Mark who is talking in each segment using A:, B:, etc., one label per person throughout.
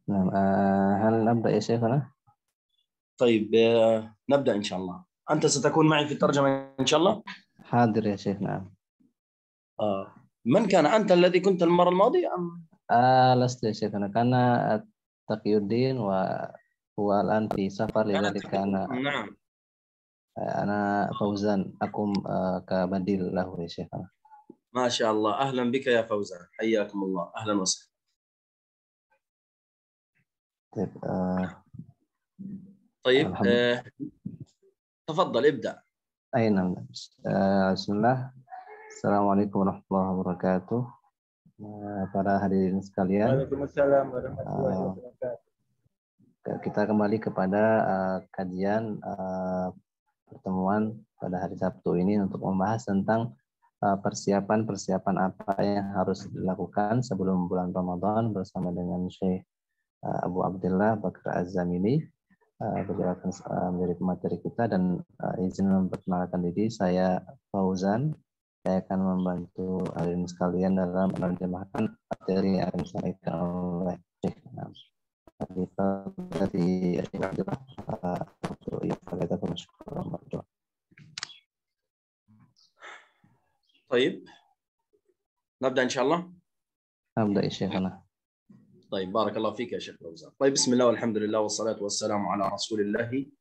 A: نعم. هل نبدأ يا شيخنا؟
B: طيب نبدأ إن شاء الله. أنت ستكون معي في الترجمة إن شاء الله؟
A: حاضر يا شيخ. نعم.
B: من كان أنت الذي كنت المرة الماضية أم؟
A: لست يا شيخنا، كان تقي الدين وهو الآن في سفر، لذلك
B: نعم.
A: أنا فوزان أقوم كبديل له يا شيخنا.
B: ما شاء الله، أهلا بك يا فوزان، حياكم الله، أهلا وسهلا.
A: طيب.
B: طيب تفضل ابدأ.
A: أي نعم. بسم الله. Assalamualaikum warahmatullahi wabarakatuh. Para hadirin sekalian.
C: Waalaikumsalam warahmatullahi wabarakatuh.
A: Kita kembali kepada kajian pertemuan pada hari Sabtu ini untuk membahas tentang persiapan-persiapan apa yang harus dilakukan sebelum bulan Ramadan bersama dengan Syekh Abu Abdullah Bakr Az-Zamili. Beliau akan menjadi pemateri kita, dan izin memperkenalkan diri, saya Fauzan. Saya akan membantu hadirin sekalian dalam menerjemahkan materi yang akan disampaikan oleh Syekh.
B: طيب نبدأ إن شاء الله.
A: نبدأ يا شيخنا.
B: طيب بارك الله فيك يا شيخ فوزان. طيب بسم الله والحمد لله والصلاة والسلام على رسول الله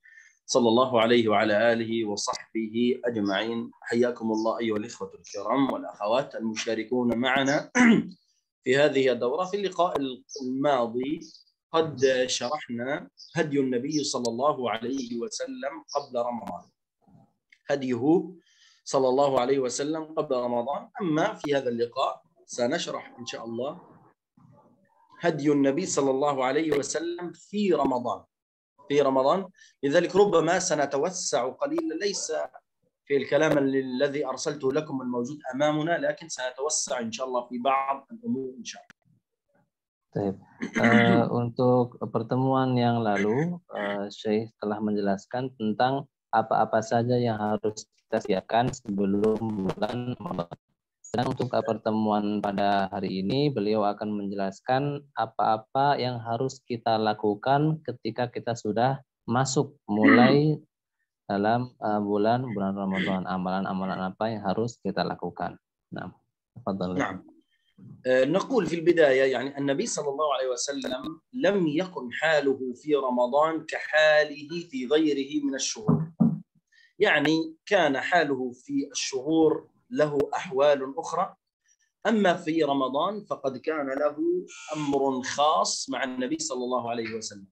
B: صلى الله عليه وعلى آله وصحبه أجمعين. حياكم الله أيها الإخوة الكرام والأخوات المشاركون معنا في هذه الدورة. في اللقاء الماضي قد شرحنا هدي النبي صلى الله عليه وسلم قبل رمضان، هديه صلى الله عليه وسلم قبل رمضان. أما في هذا اللقاء سنشرح إن شاء الله هدي النبي صلى الله عليه وسلم في رمضان. لذلك ربما سنتوسع قليلا، ليس في الكلام الذي أرسلته لكم الموجود أمامنا، لكن سنتوسع إن شاء الله في بعض الأمور إن شاء الله.
A: Untuk pertemuan yang lalu, Syekh telah menjelaskan tentang apa-apa saja yang harus kita siapkan sebelum bulan Ramadan. Dan untuk pertemuan pada hari ini, beliau akan menjelaskan apa-apa yang harus kita lakukan ketika kita sudah masuk mulai dalam bulan Ramadan. Amalan-amalan apa yang harus kita lakukan. Nah, tafadhal.
B: نعم. نقول في البداية يعني النبي صلى الله عليه وسلم لم يكن حاله في رمضان كحاله في غيره من الشهور. يعني كان حاله في الشهور له أحوال أخرى، أما في رمضان فقد كان له أمر خاص مع النبي صلى الله عليه وسلم.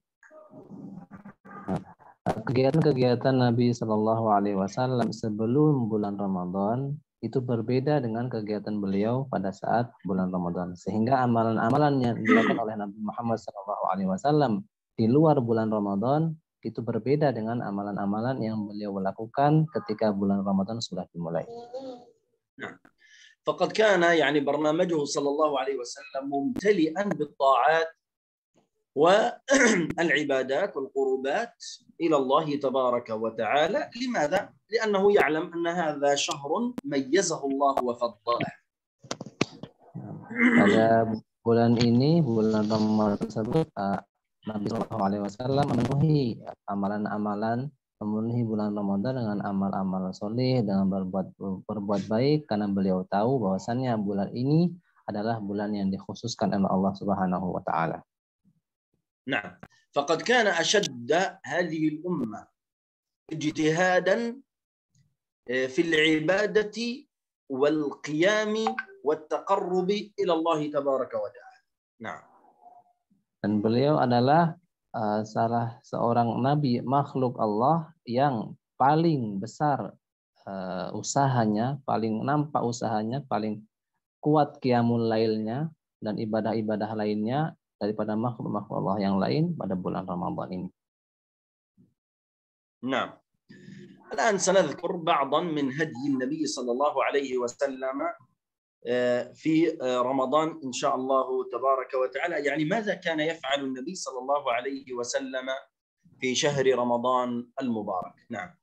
A: Kegiatan-kegiatan Nabi Shallallahu Alaihi Wasallam sebelum bulan Ramadan itu berbeda dengan kegiatan beliau pada saat bulan Ramadan, sehingga amalan-amalan yang dilakukan oleh Nabi Muhammad Shallallahu Alaihi Wasallam di luar bulan Ramadan itu berbeda dengan amalan-amalan yang beliau lakukan ketika bulan Ramadan sudah dimulai.
B: فقد كان يعني برنامجه صلى الله عليه وسلم ممتلئا بالطاعات والعبادات والقربات إلى الله تبارك وتعالى. لماذا؟ لأنه يعلم أن هذا شهر ميزه الله وفضله.
A: Pada bulan ini, bulan Ramadan tersebut, Nabi Shallallahu Alaihi Wasallam memenuhi amalan-amalan, memenuhi bulan Ramadan dengan amal-amal soleh, dengan berbuat baik, karena beliau tahu bahwasannya bulan ini adalah bulan yang dikhususkan oleh Allah Subhanahu wa taala.
B: نعم، فقد كان أشد هذه الأمة اجتهادا في العبادة والقيام والتقرب إلى الله تبارك وتعالى. نعم.
A: Dan beliau adalah salah seorang nabi makhluk Allah yang paling besar usahanya, paling nampak usahanya, paling kuat qiyamul lailnya dan ibadah-ibadah lainnya daripada makhluk-makhluk Allah yang lain pada bulan Ramadan ini.
B: نعم. الآن سنذكر بعضا من هدي النبي صلى الله عليه وسلم في رمضان إن شاء الله تبارك وتعالى. يعني ماذا كان يفعل النبي صلى الله عليه وسلم في شهر رمضان المبارك. نعم.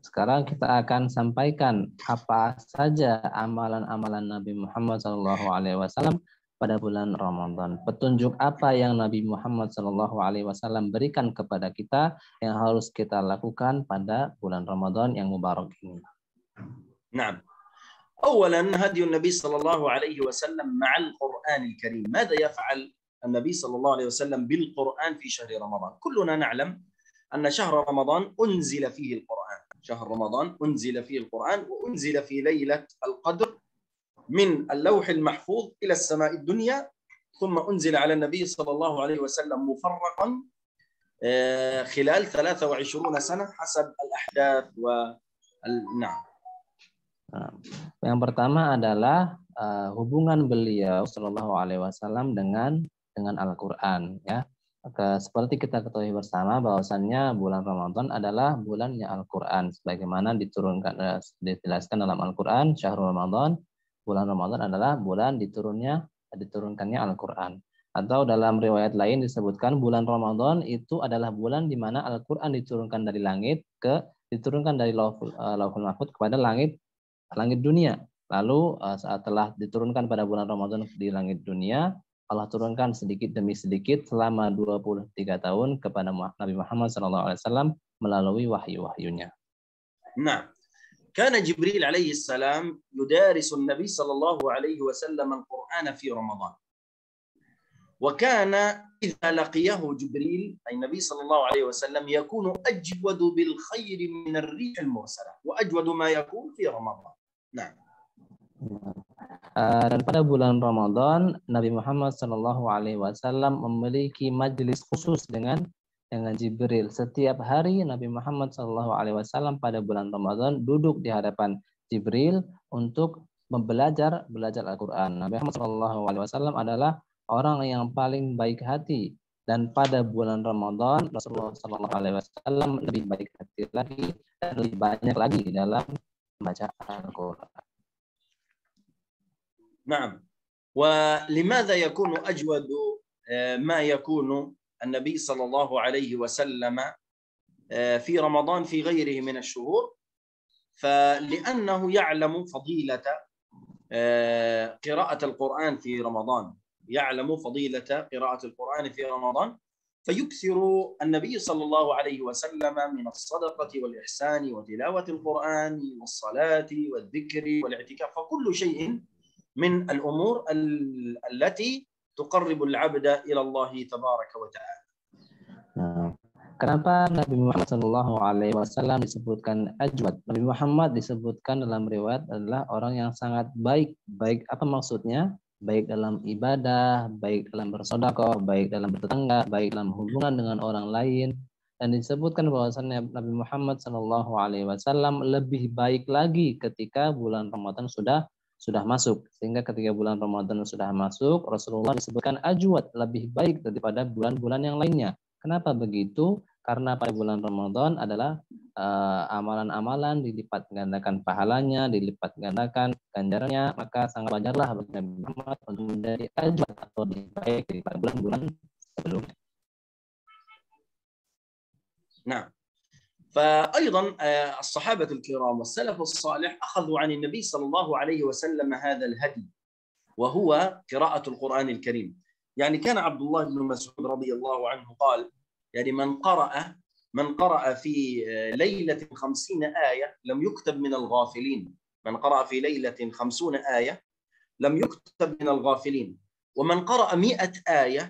A: Sekarang kita akan sampaikan apa saja amalan-amalan Nabi Muhammad SAW pada bulan Ramadan. Petunjuk apa yang Nabi Muhammad SAW berikan kepada kita yang harus kita lakukan pada bulan Ramadan yang mubarak ini?
B: نعم. أولا هدي النبي صلى الله عليه وسلم مع القرآن الكريم. ماذا يفعل النبي صلى الله عليه وسلم بالقرآن في شهر رمضان؟ كلنا نعلم أن شهر رمضان أنزل فيه القرآن. شهر رمضان أنزل فيه القرآن، وأنزل في ليلة القدر من اللوح المحفوظ إلى السماء الدنيا، ثم أنزل على النبي صلى الله عليه وسلم مفرقا خلال 23 سنة حسب الأحداث نعم.
A: Yang pertama adalah hubungan beliau Shallallahu Alaihi Wasallam dengan Al-Quran, ya. Seperti kita ketahui bersama bahwasannya bulan Ramadan adalah bulannya Al-Quran, sebagaimana dijelaskan dalam Al-Quran, Syahrul Ramadan, bulan Ramadan adalah bulan diturunkannya Al-Quran. Atau dalam riwayat lain disebutkan bulan Ramadan itu adalah bulan di mana Al-Quran diturunkan dari langit diturunkan dari Lauhul Mahfuz kepada langit dunia. Lalu saat telah diturunkan pada bulan Ramadan di langit dunia, Allah turunkan sedikit demi sedikit selama 23 tahun kepada Nabi Muhammad SAW melalui wahyu-wahyunya.
B: Nah, كان جبريل عليه السلام يدارس النبي صلى الله عليه وسلم القرآن في رمضان. وكان إذا لقيه جبريل أي النبي صلى الله عليه وسلم يكون أجود بالخير من الريح المرسلة وأجود ما يكون في رمضان. Nah.
A: Dan pada bulan Ramadan Nabi Muhammad SAW memiliki majelis khusus dengan Jibril. Setiap hari Nabi Muhammad SAW pada bulan Ramadan duduk di hadapan Jibril untuk belajar Al-Quran. Nabi Muhammad SAW adalah orang yang paling baik hati, dan pada bulan Ramadan Rasulullah SAW lebih baik hati lagi dan lebih banyak lagi dalam membaca Al-Quran.
B: نعم. ولماذا يكون أجود ما يكون النبي صلى الله عليه وسلم في رمضان في غيره من الشهور؟ فلأنه يعلم فضيلة قراءة القرآن في رمضان، يعلم فضيلة قراءة القرآن في رمضان، فيكثر النبي صلى الله عليه وسلم من الصدقة والإحسان وتلاوة القرآن والصلاة والذكر والاعتكاف، فكل شيء من الأمور التي تقرب العبد إلى الله تبارك وتعالى.
A: Kenapa Nabi Muhammad SAW disebutkan ajwad? Nabi Muhammad disebutkan dalam riwayat adalah orang yang sangat baik. Baik apa maksudnya? Baik dalam ibadah, baik dalam bersedekah, baik dalam bertetangga, baik dalam hubungan dengan orang lain. Dan disebutkan bahwasannya Nabi Muhammad SAW lebih baik lagi ketika bulan Ramadan sudah masuk. Sehingga ketika bulan Ramadan sudah masuk, Rasulullah disebutkan ajwad, lebih baik daripada bulan-bulan yang lainnya. Kenapa begitu? Karena pada bulan Ramadan adalah amalan-amalan dilipat gandakan pahalanya, dilipat gandakan ganjarannya, maka sangat wajarlah bagi Nabi Muhammad untuk menjadi ajwad atau lebih baik daripada bulan-bulan sebelumnya.
B: Nah, فأيضا الصحابة الكرام والسلف الصالح أخذوا عن النبي صلى الله عليه وسلم هذا الهدي وهو قراءة القرآن الكريم. يعني كان عبد الله بن مسعود رضي الله عنه قال يعني من قرأ في ليلة 50 آية لم يكتب من الغافلين. من قرأ في ليلة 50 آية لم يكتب من الغافلين، ومن قرأ 100 آية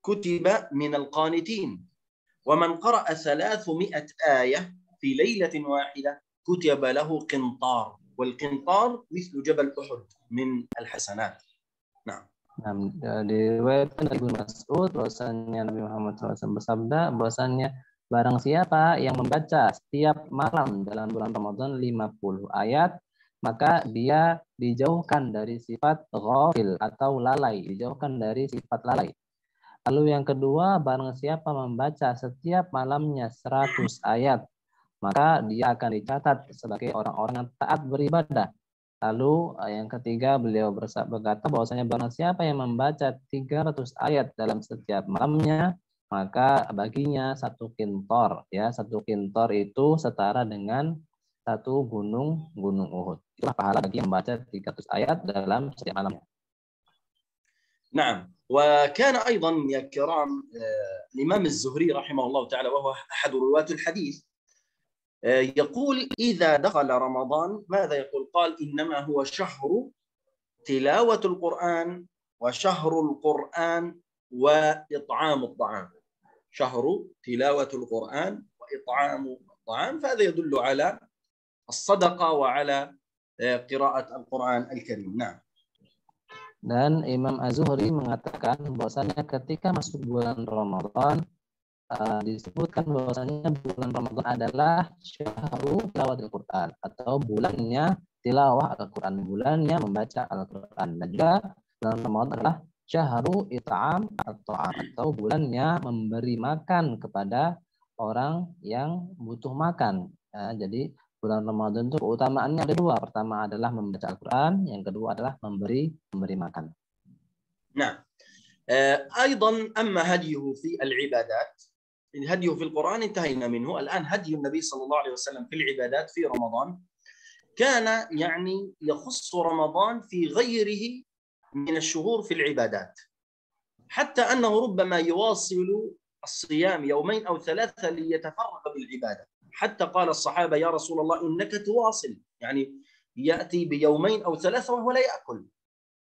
B: كتب من القانتين، ومن قرأ 300 آية في ليلة واحدة كتب له قنطار، والقنطار مثل جبل أحد من الحسنات. نعم.
A: Diriwayatkan dari Ibnu Mas'ud bahwasannya Nabi Muhammad SAW bersabda bahwasannya barang siapa yang membaca setiap malam dalam bulan Ramadan 50 ayat, maka dia dijauhkan dari sifat ghafil atau lalai, dijauhkan dari sifat lalai. Lalu yang kedua, barang siapa membaca setiap malamnya 100 ayat, maka dia akan dicatat sebagai orang-orang yang taat beribadah. Lalu yang ketiga, beliau berkata bahwasanya barang siapa yang membaca 300 ayat dalam setiap malamnya, maka baginya 1 kintor. Ya, 1 kintor itu setara dengan 1 gunung Uhud. Itulah pahala bagi yang membaca 300 ayat dalam setiap malamnya.
B: نعم. وكان أيضا يا كرام الإمام الزهري رحمه الله تعالى وهو أحد رواة الحديث يقول إذا دخل رمضان ماذا يقول؟ قال إنما هو شهر تلاوة القرآن وشهر القرآن وإطعام الطعام. شهر تلاوة القرآن وإطعام الطعام، فهذا يدل على الصدقة وعلى قراءة القرآن الكريم. نعم.
A: Dan Imam Az-Zuhri mengatakan bahwasanya ketika masuk bulan Ramadan disebutkan bahwasanya bulan Ramadan adalah syahrul tilawatil Quran atau bulannya tilawah Al-Quran, bulannya membaca Al-Quran. Dan juga bulan Ramadan adalah syahrul it'am at-ta'am atau bulannya memberi makan kepada orang yang butuh makan. Jadi bulan Ramadan itu keutamaannya ada dua. Pertama adalah membaca Al-Quran, yang kedua adalah memberi makan.
B: Nah, أيضا أما هديه في العبادات، هديه في القرآن انتهينا منه. الآن هدي النبي صلى الله عليه وسلم في العبادات في رمضان كان يعني يخص رمضان في غيره من الشهور في العبادات، حتى أنه ربما يواصل الصيام يومين أو ثلاثة ليتفرغ بالعبادة، حتى قال الصحابة يا رسول الله إنك تواصل، يعني يأتي بيومين أو ثلاثة وهو لا يأكل.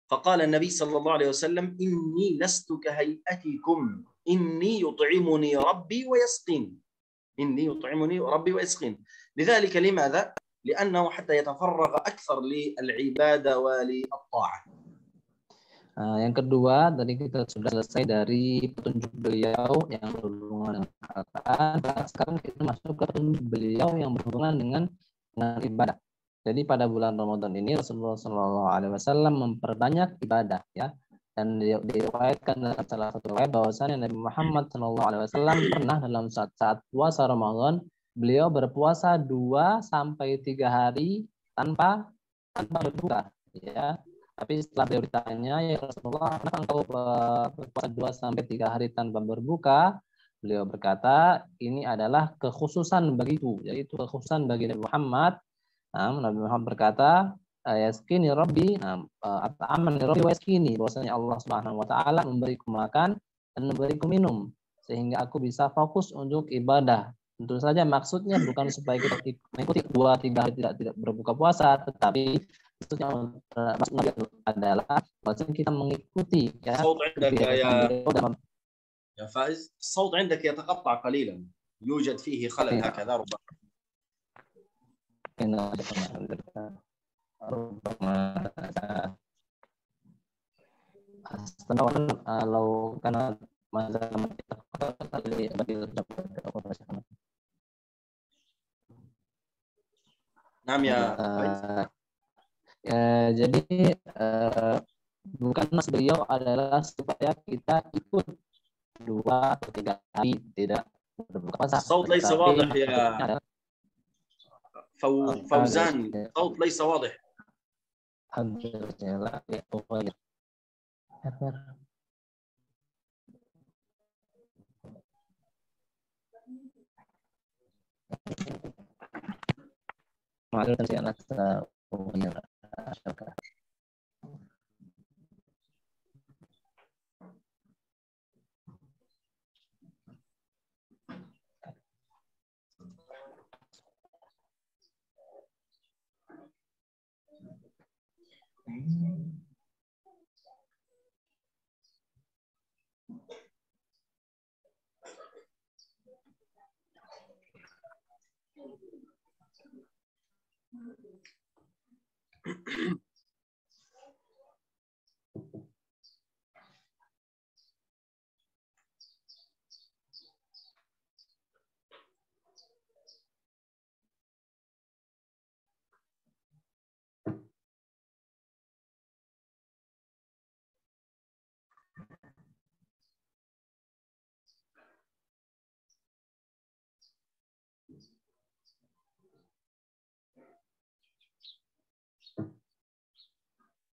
B: فقال النبي صلى الله عليه وسلم إني لست كهيئتكم إني يطعمني ربي ويسقين، إني يطعمني ربي ويسقين. لذلك لماذا؟ لأنه حتى يتفرغ أكثر للعبادة وللطاعة.
A: Yang kedua, tadi kita sudah selesai dari petunjuk beliau yang berhubungan dengan Al-Quran. Sekarang kita masuk ke petunjuk beliau yang berhubungan dengan ibadah. Jadi pada bulan Ramadan ini Rasulullah SAW memperbanyak ibadah, ya. Dan diriwayatkan dalam salah satu riwayat bahwasanya Nabi Muhammad SAW pernah dalam saat puasa Ramadan beliau berpuasa 2 sampai 3 hari tanpa berbuka, ya. Tapi setelah beliau ditanya, ya Rasulullah, kenapa engkau berpuasa 2 sampai 3 hari tanpa berbuka? Beliau berkata, ini adalah kekhususan bagiku, yaitu kekhususan bagi Nabi Muhammad. Nabi Muhammad berkata, yaskini Rabbi, aman Rabbi wa yaskini, bahwasanya Allah Subhanahu wa taala memberiku makan dan memberiku minum sehingga aku bisa fokus untuk ibadah. Tentu saja maksudnya bukan supaya kita mengikuti 2-3 hari tidak berbuka puasa, tetapi maksudnya adalah bahwasanya kita mengikuti, ya.
B: الصوت عندك يا فائز، الصوت عندك يتقطع قليلا، يوجد فيه خلل هكذا ربما.
A: Kalau karena
B: نعم يا
A: jadi bukan maksud beliau adalah supaya kita ikut 2 atau 3 hari tidak berbuka puasa.
B: الصوت ليس واضح يا فوزان، الصوت ليس واضح.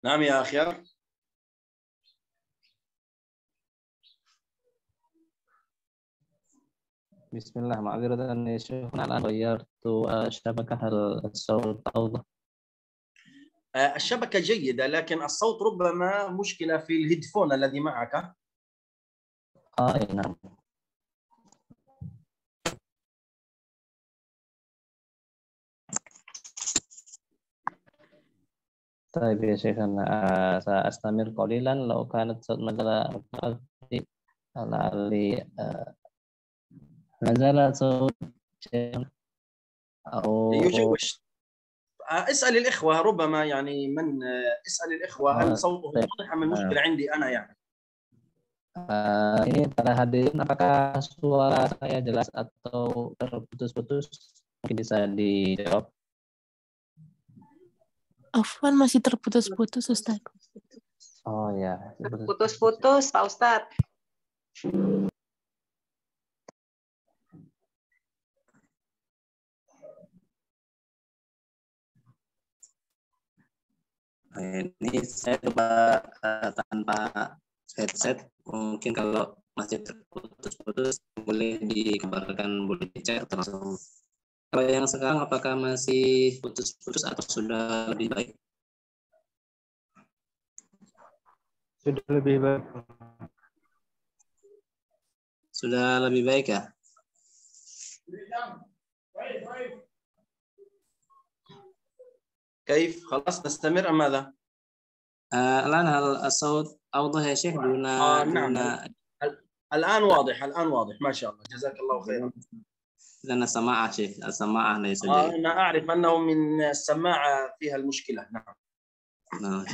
B: نعم يا أخي.
A: Bismillah, ma'adziratan ya Syekh, ana ghayyartu syabakah al-sawt Allah.
B: الشبكة جيدة لكن الصوت ربما مشكلة في الهيدفون الذي معك.
A: نعم. طيب يا شيخنا سأستمر قليلا لو كانت مثلا لعلي نزل صوت أو
B: يشوش. اسأل الإخوة ربما يعني من اسأل الإخوة هل صوتهم واضح أم المشكلة عندي أنا يعني.
A: Ini para hadirin, apakah suara saya jelas atau terputus-putus? Mungkin bisa dijawab.
D: Afwan, masih terputus-putus, Ustaz.
A: Oh ya.
E: Terputus-putus, Pak Ustadz.
A: Ini saya coba tanpa headset, mungkin kalau masih terputus-putus boleh dikabarkan, boleh dicek langsung. Kalau yang sekarang apakah masih putus-putus atau sudah lebih baik?
C: Sudah lebih baik.
A: Sudah lebih baik ya?
B: كيف خلاص نستمر أم ماذا؟
A: الآن هل الصوت أوضح يا شيخ دون
B: نعم. الآن واضح ما شاء الله جزاك الله خيرا.
A: لأن السماعة شيخ السماعة ليس
B: جيد. أنا أعرف أنه من السماعة فيها المشكلة. نعم.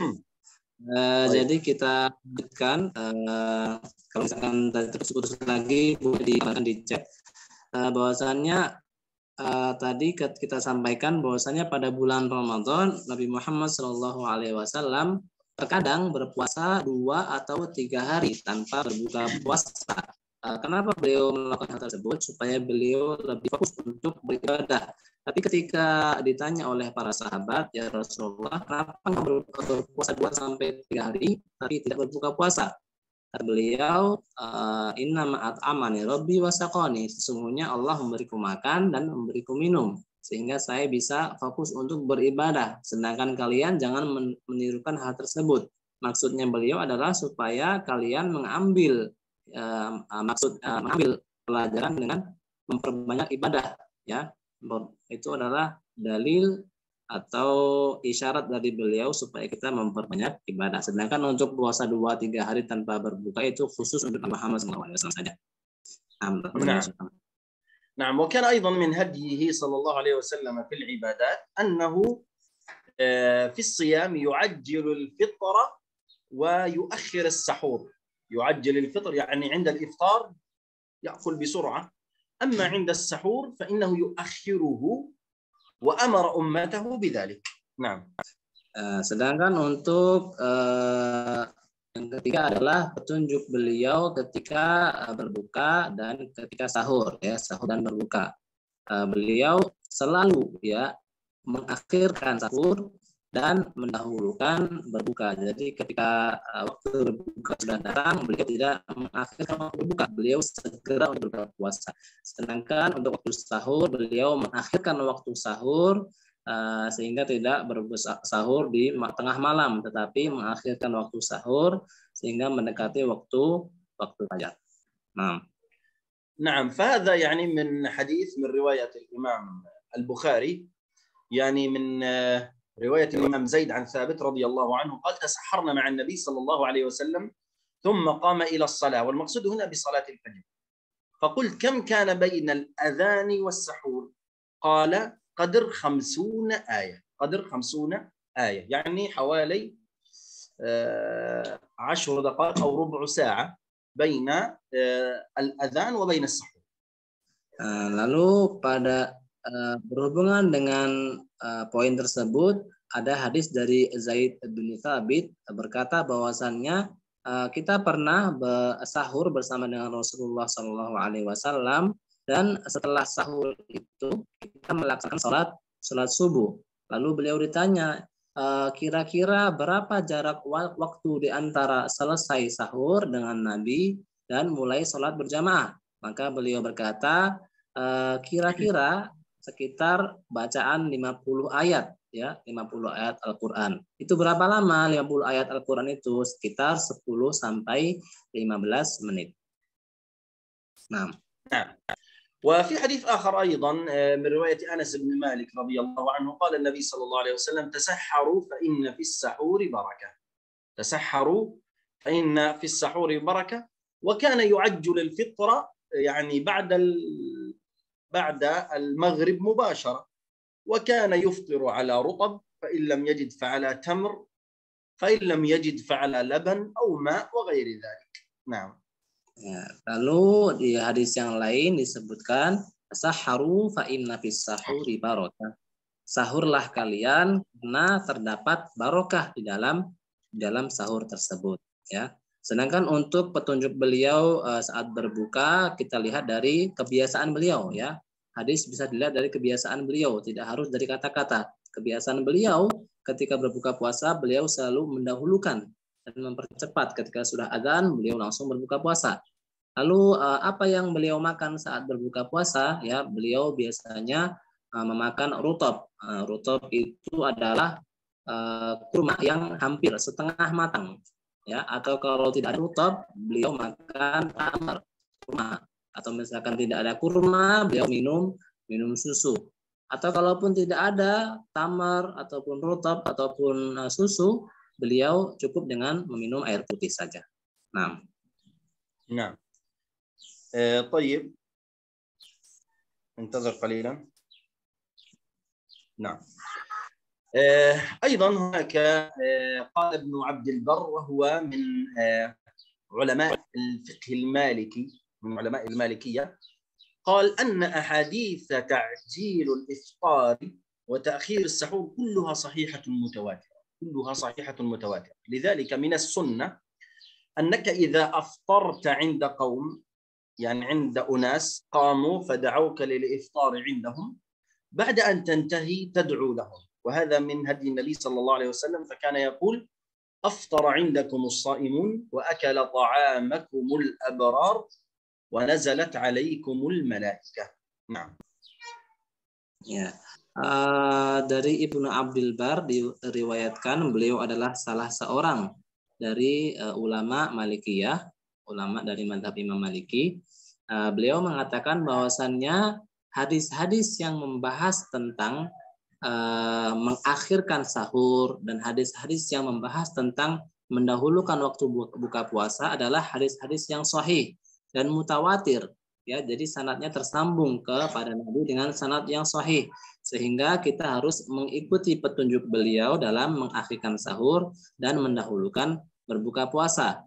A: Jadi kita lanjutkan. Kalau misalkan terputus lagi boleh dicek. Bahwasannya tadi kita sampaikan bahwasannya pada bulan Ramadan Nabi Muhammad SAW terkadang berpuasa 2 atau 3 hari tanpa berbuka puasa. Kenapa beliau melakukan hal tersebut? Supaya beliau lebih fokus untuk beribadah. Tapi ketika ditanya oleh para sahabat, ya Rasulullah, kenapa berpuasa 2 sampai 3 hari tapi tidak berbuka puasa? Kata beliau, inna ma'at'amani rabbi wasaqani, sesungguhnya Allah memberiku makan dan memberiku minum sehingga saya bisa fokus untuk beribadah, sedangkan kalian jangan menirukan hal tersebut. Maksudnya beliau adalah supaya kalian mengambil mengambil pelajaran dengan memperbanyak ibadah, ya. Itu adalah dalil atau isyarat dari beliau supaya kita memperbanyak ibadah. Sedangkan untuk puasa 2-3 hari tanpa berbuka itu khusus untuk Muhammad SAW saja.
B: نعم. وكان أيضا من هديه صلى الله عليه وسلم في العبادات أنه في الصيام يعجل الفطر ويؤخر السحور. يعجل الفطر يعني عند الإفطار يأكل بسرعة، أما عند السحور فإنه يؤخره وأمر أمته بذلك. نعم.
A: Sedangkan untuk yang ketiga adalah petunjuk beliau ketika berbuka dan ketika sahur, ya, sahur dan berbuka. Beliau selalu ya mengakhirkan sahur dan mendahulukan berbuka. Jadi ketika waktu berbuka sudah datang, beliau tidak mengakhirkan waktu berbuka, beliau segera untuk berbuka puasa. Sedangkan untuk waktu sahur, beliau mengakhirkan waktu sahur sehingga tidak berbuka sahur di tengah malam, tetapi mengakhirkan waktu sahur sehingga mendekati waktu fajar.
B: نعم. فهذا يعني من حديث من رواية الإمام البخاري، يعني من رواية الإمام زيد عن ثابت رضي الله عنه قال تسحرنا مع النبي صلى الله عليه وسلم ثم قام إلى الصلاة، والمقصود هنا بصلاة الفجر، فقلت كم كان بين الأذان والسحور؟ قال قدر 50 آية. قدر 50 آية يعني حوالي 10 دقائق أو ربع ساعة بين الأذان وبين السحور.
A: Lalu pada berhubungan dengan poin tersebut, ada hadis dari Zaid bin Thabit berkata bahwasannya kita pernah sahur bersama dengan Rasulullah SAW, dan setelah sahur itu kita melaksanakan sholat subuh. Lalu beliau ditanya, kira-kira berapa jarak waktu di antara selesai sahur dengan Nabi dan mulai sholat berjamaah? Maka beliau berkata, kira-kira sekitar bacaan 50 ayat
F: ya 50 ayat Al-Qur'an. Itu berapa lama 50 ayat Al-Qur'an itu? Sekitar 10 sampai 15 menit. Nah.
B: وفي حديث آخر أيضا من رواية أنس بن مالك رضي الله عنه قال النبي صلى الله عليه وسلم تسحروا فإن في السحور بركة. تسحروا فإن في السحور بركة. وكان يعجل الفطر يعني بعد المغرب مباشرة. وكان يفطر على رطب فإن لم يجد فعلى تمر فإن لم يجد فعلى لبن أو ماء وغير ذلك. نعم.
F: Ya, lalu di hadis yang lain disebutkan sahharu fa inna fis sahuri barokah. Sahurlah kalian karena terdapat barokah di dalam sahur tersebut, ya. Sedangkan untuk petunjuk beliau saat berbuka kita lihat dari kebiasaan beliau, ya. Hadis bisa dilihat dari kebiasaan beliau, tidak harus dari kata-kata. Kebiasaan beliau ketika berbuka puasa beliau selalu mendahulukan dan mempercepat. Ketika sudah azan beliau langsung berbuka puasa. Lalu apa yang beliau makan saat berbuka puasa? Ya, beliau biasanya memakan rutob. Rutob itu adalah kurma yang hampir setengah matang. Ya, atau kalau tidak ada rutob, beliau makan tamar, kurma. Atau misalkan tidak ada kurma, beliau minum susu. Atau kalaupun tidak ada tamar ataupun rutob ataupun susu, beliau cukup dengan meminum air putih saja. Nah.
B: طيب انتظر قليلا. نعم. أيضا هناك قال ابن عبد البر وهو من علماء الفقه المالكي من علماء المالكية قال أن أحاديث تعجيل الإفطار وتأخير السحور كلها صحيحة متواترة. كلها صحيحة متواترة. لذلك من السنة أنك إذا أفطرت عند قوم يعني عند أناس قاموا فدعوك للإفطار عندهم بعد أن تنتهي تدعو لهم. وهذا من هدي النبي صلى الله عليه وسلم فكان يقول أفطر عندكم الصائمون وأكل طعامكم الأبرار ونزلت عليكم الملائكة. نعم.
F: Ya. Dari Ibnu Abdul Bar diriwayatkan beliau adalah salah seorang dari ulama Malikiyah, ulama dari mazhab Imam Maliki. Beliau mengatakan bahwasannya hadis-hadis yang membahas tentang mengakhirkan sahur dan hadis-hadis yang membahas tentang mendahulukan waktu buka puasa adalah hadis-hadis yang sahih dan mutawatir, ya. Jadi sanadnya tersambung kepada Nabi dengan sanad yang sahih, sehingga kita harus mengikuti petunjuk beliau dalam mengakhirkan sahur dan mendahulukan berbuka puasa.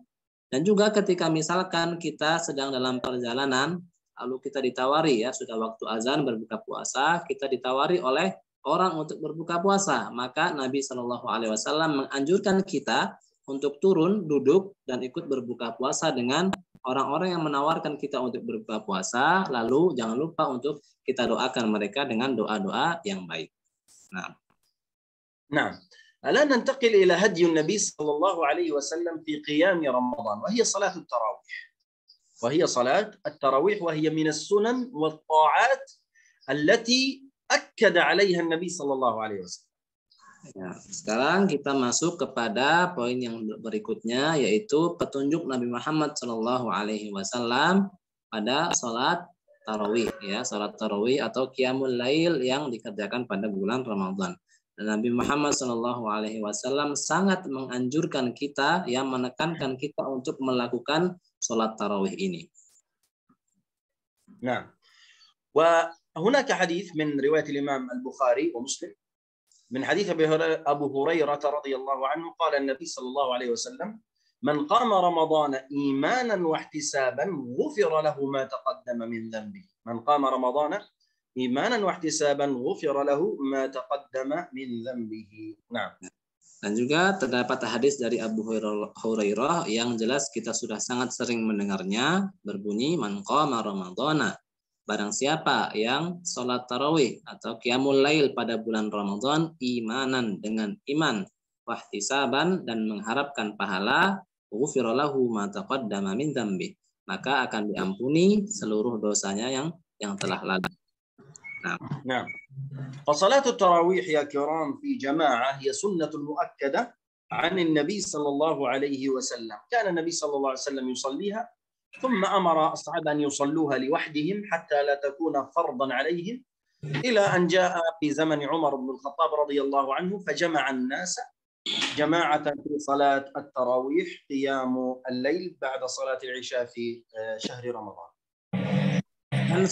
F: Dan juga ketika misalkan kita sedang dalam perjalanan, lalu kita ditawari, ya, sudah waktu azan berbuka puasa, kita ditawari oleh orang untuk berbuka puasa, maka Nabi Shallallahu Alaihi Wasallam menganjurkan kita untuk turun, duduk, dan ikut berbuka puasa dengan orang-orang yang menawarkan kita untuk berbuka puasa. Lalu jangan lupa untuk kita doakan mereka dengan doa-doa yang baik.
B: Nah. الآن ننتقل إلى هدي النبي صلى الله عليه وسلم في قيام رمضان وهي صلاة التراويح. وهي من السنن والطاعات التي أكد عليها النبي صلى الله عليه وسلم.
F: Ya, sekarang kita masuk kepada poin yang berikutnya, yaitu petunjuk Nabi Muhammad Shallallahu Alaihi Wasallam pada salat tarawih, ya, salat tarawih atau qiyamul lail yang dikerjakan pada bulan Ramadan. Dan Nabi Muhammad Shallallahu Alaihi Wasallam sangat menganjurkan kita, yang menekankan kita untuk melakukan sholat tarawih ini.
B: Nah, وهناك حديث من رواية الإمام البخاري ومسلم من حديث أبو هريرة رضي الله عنه قال النبي صلى الله عليه وسلم من قام رمضان إيمانا واحتسابا غفر له ما تقدم من ذنبه. من قام رمضان إيمانا واحتسابا غفر له ما تقدم من ذنبه. Nah.
F: Dan juga terdapat hadis dari Abu Hurairah yang jelas kita sudah sangat sering mendengarnya, berbunyi man qama ramadhana. Barang siapa yang sholat tarawih atau qiyamul lail pada bulan Ramadan imanan, dengan iman, wahtisaban, dan mengharapkan pahala, ghufira lahu ma taqaddama min dzambi, maka akan diampuni seluruh dosanya yang telah lalu.
B: Nah, فصلاة التراويح يا كرام في جماعة هي سنة مؤكدة عن النبي صلى الله عليه وسلم. كان النبي صلى الله عليه وسلم يصليها ثم أمر الصحابة أن يصلوها لوحدهم حتى لا تكون فرضا عليهم، إلى أن جاء في زمن عمر بن الخطاب رضي الله عنه فجمع الناس جماعة في صلاة التراويح قيام الليل بعد صلاة العشاء في شهر رمضان.
F: Dan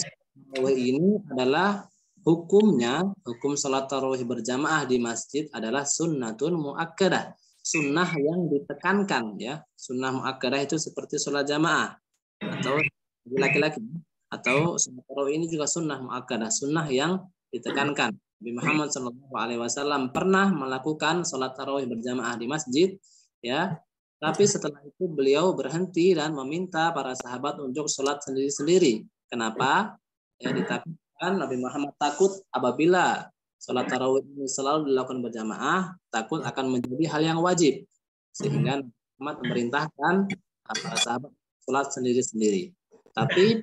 F: tarawih ini adalah hukumnya, hukum salat tarawih berjamaah di masjid adalah sunnatun muakkadah, sunnah yang ditekankan ya. Sunnah muakkadah itu seperti salat jamaah atau laki-laki, atau salat tarawih ini juga sunnah muakkadah, sunnah yang ditekankan. Nabi Muhammad SAW pernah melakukan salat tarawih berjamaah di masjid ya. Tapi setelah itu beliau berhenti dan meminta para sahabat untuk salat sendiri-sendiri. Kenapa? Ya, ditakutkan Nabi Muhammad takut apabila salat tarawih ini selalu dilakukan berjamaah, takut akan menjadi hal yang wajib. Sehingga Nabi Muhammad memerintahkan para sahabat salat sendiri-sendiri. Tapi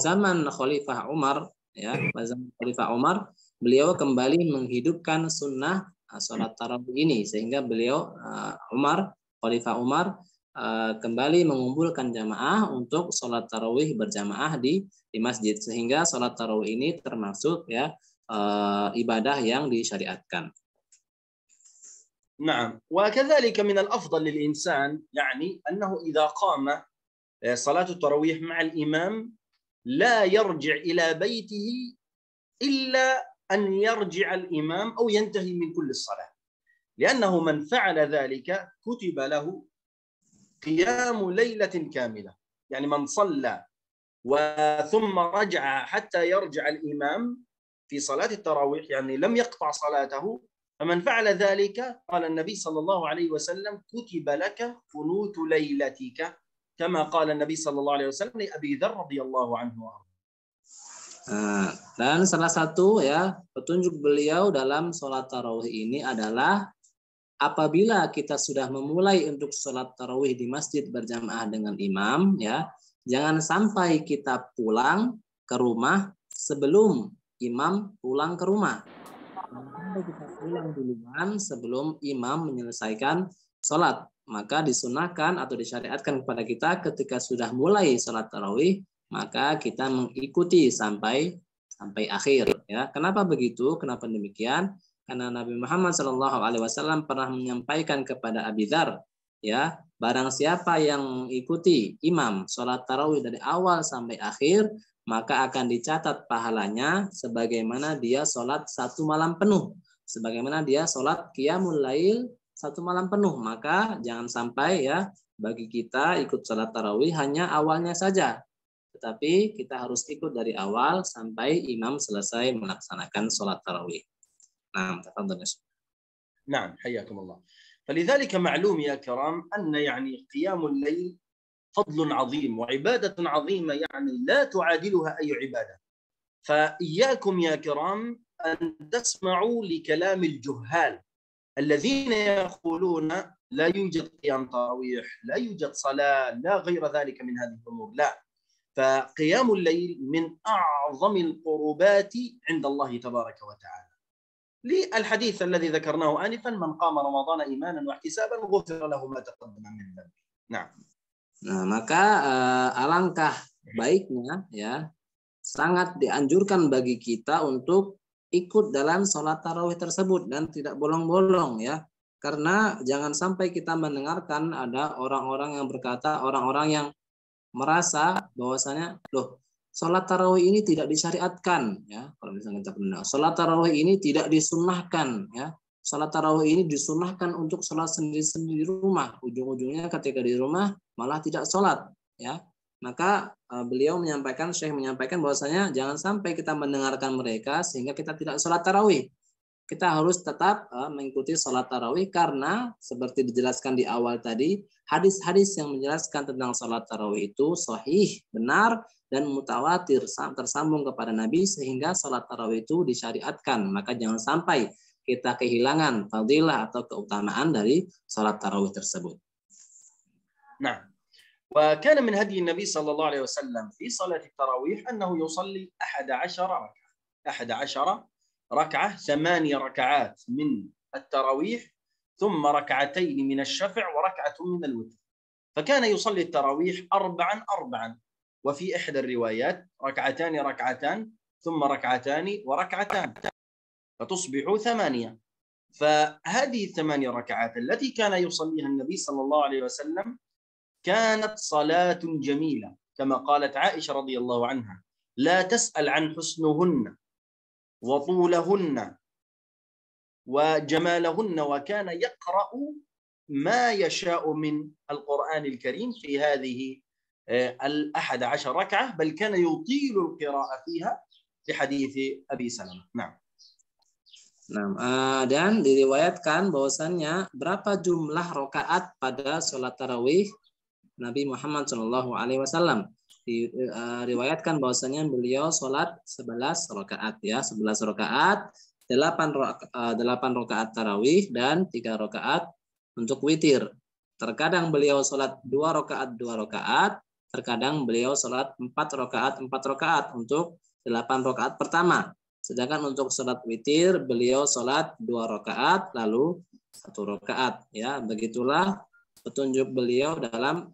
F: zaman Khalifah Umar, ya, zaman Khalifah Umar, beliau kembali menghidupkan sunnah salat tarawih ini, sehingga beliau Khalifah Umar kembali mengumpulkan jamaah untuk sholat tarawih berjamaah di masjid, sehingga sholat tarawih ini termasuk ya ibadah yang disyariatkan.
B: نعم وكذلك من الأفضل للإنسان يعني أنه إذا قام صلاة التراويح مع الإمام لا يرجع إلى بيته إلا أن يرجع الإمام أو ينتهي من كل الصلاة، لأنه من فعل ذلك كتب له قيام ليلة كاملة. يعني من صلى ثم رجع حتى يرجع الإمام في صلاة التراويح يعني لم يقطع صلاته، فمن فعل ذلك قال النبي صلى الله عليه وسلم كتب لك قنوت ليلتك، كما قال النبي صلى الله عليه وسلم لأبي ذر رضي الله عنه.
F: Dan salah satu ya petunjuk beliau dalam sholat tarawih ini adalah apabila kita sudah memulai untuk sholat tarawih di masjid berjamaah dengan imam, ya jangan sampai kita pulang ke rumah sebelum imam pulang ke rumah. Kalau kita pulang duluan sebelum imam menyelesaikan sholat, maka disunahkan atau disyariatkan kepada kita ketika sudah mulai sholat tarawih, maka kita mengikuti sampai akhir. Ya, kenapa begitu? Kenapa demikian? Karena Nabi Muhammad SAW pernah menyampaikan kepada Abi Dzar, ya, barang siapa yang mengikuti imam sholat tarawih dari awal sampai akhir, maka akan dicatat pahalanya sebagaimana dia sholat satu malam penuh, sebagaimana dia sholat qiyamul lail satu malam penuh. Maka jangan sampai ya bagi kita ikut sholat tarawih hanya awalnya saja, tetapi kita harus ikut dari awal sampai imam selesai melaksanakan sholat tarawih. نعم تفضل.
B: نعم حياكم الله. فلذلك معلوم يا كرام أن يعني قيام الليل فضل عظيم وعبادة عظيمة يعني لا تعادلها أي عبادة. فإياكم يا كرام أن تسمعوا لكلام الجهال الذين يقولون لا يوجد قيام تراويح، لا يوجد صلاة، لا غير ذلك من هذه الأمور. لا، فقيام الليل من أعظم القربات عند الله تبارك وتعالى. للحديث الذي ذكرناه آنفا من قام رمضان إيمانا واحتسابا غفر له ما تقدم من ذنبه. نعم.
F: Nah, maka alangkah baiknya ya sangat dianjurkan bagi kita untuk ikut dalam sholat tarawih tersebut dan tidak bolong-bolong ya, karena jangan sampai kita mendengarkan ada orang-orang yang berkata, orang-orang yang merasa bahwasanya loh sholat tarawih ini tidak disyariatkan ya, kalau misalnya kita benar sholat tarawih ini tidak disunnahkan ya, sholat tarawih ini disunnahkan untuk sholat sendiri-sendiri di rumah, ujung-ujungnya ketika di rumah malah tidak sholat ya. Maka Syekh menyampaikan bahwasanya jangan sampai kita mendengarkan mereka sehingga kita tidak sholat tarawih. Kita harus tetap mengikuti sholat tarawih karena seperti dijelaskan di awal tadi, hadis-hadis yang menjelaskan tentang sholat tarawih itu sahih, benar, dan mutawatir tersambung kepada Nabi sehingga sholat tarawih itu disyariatkan. Maka jangan sampai kita kehilangan fadilah atau keutamaan dari sholat tarawih tersebut.
B: Nah, وكان من هدي النبي صلى الله عليه وسلم في صلاة التراويح أنه يصلي 11 ركعة ركعة 8 ركعات من التراويح ثم ركعتين من الشفع وركعة من الوتر. فكان يصلي التراويح 4 وفي إحدى الروايات ركعتان ثم ركعتان وركعتان فتصبح 8. فهذه 8 ركعات التي كان يصليها النبي صلى الله عليه وسلم كانت صلاة جميلة، كما قالت عائشة رضي الله عنها: لا تسأل عن حسنهن وطولهن وجمالهن، وكان يقرأ ما يشاء من القرآن الكريم في هذه 11 ركعة، بل كان يطيل القراءة فيها لحديث أبي سلمة. نعم.
F: Nah, dan diriwayatkan bahwasannya berapa jumlah rakaat pada sholat tarawih Nabi Muhammad SAW. Diriwayatkan bahwasannya beliau sholat 11 rakaat, ya, 11 rakaat, 8 rakaat tarawih dan 3 rakaat untuk witir. Terkadang beliau sholat 2 rakaat, terkadang beliau sholat 4 rakaat untuk 8 rakaat pertama. Sedangkan untuk sholat witir beliau sholat 2 rakaat lalu 1 rakaat. Ya, begitulah petunjuk beliau dalam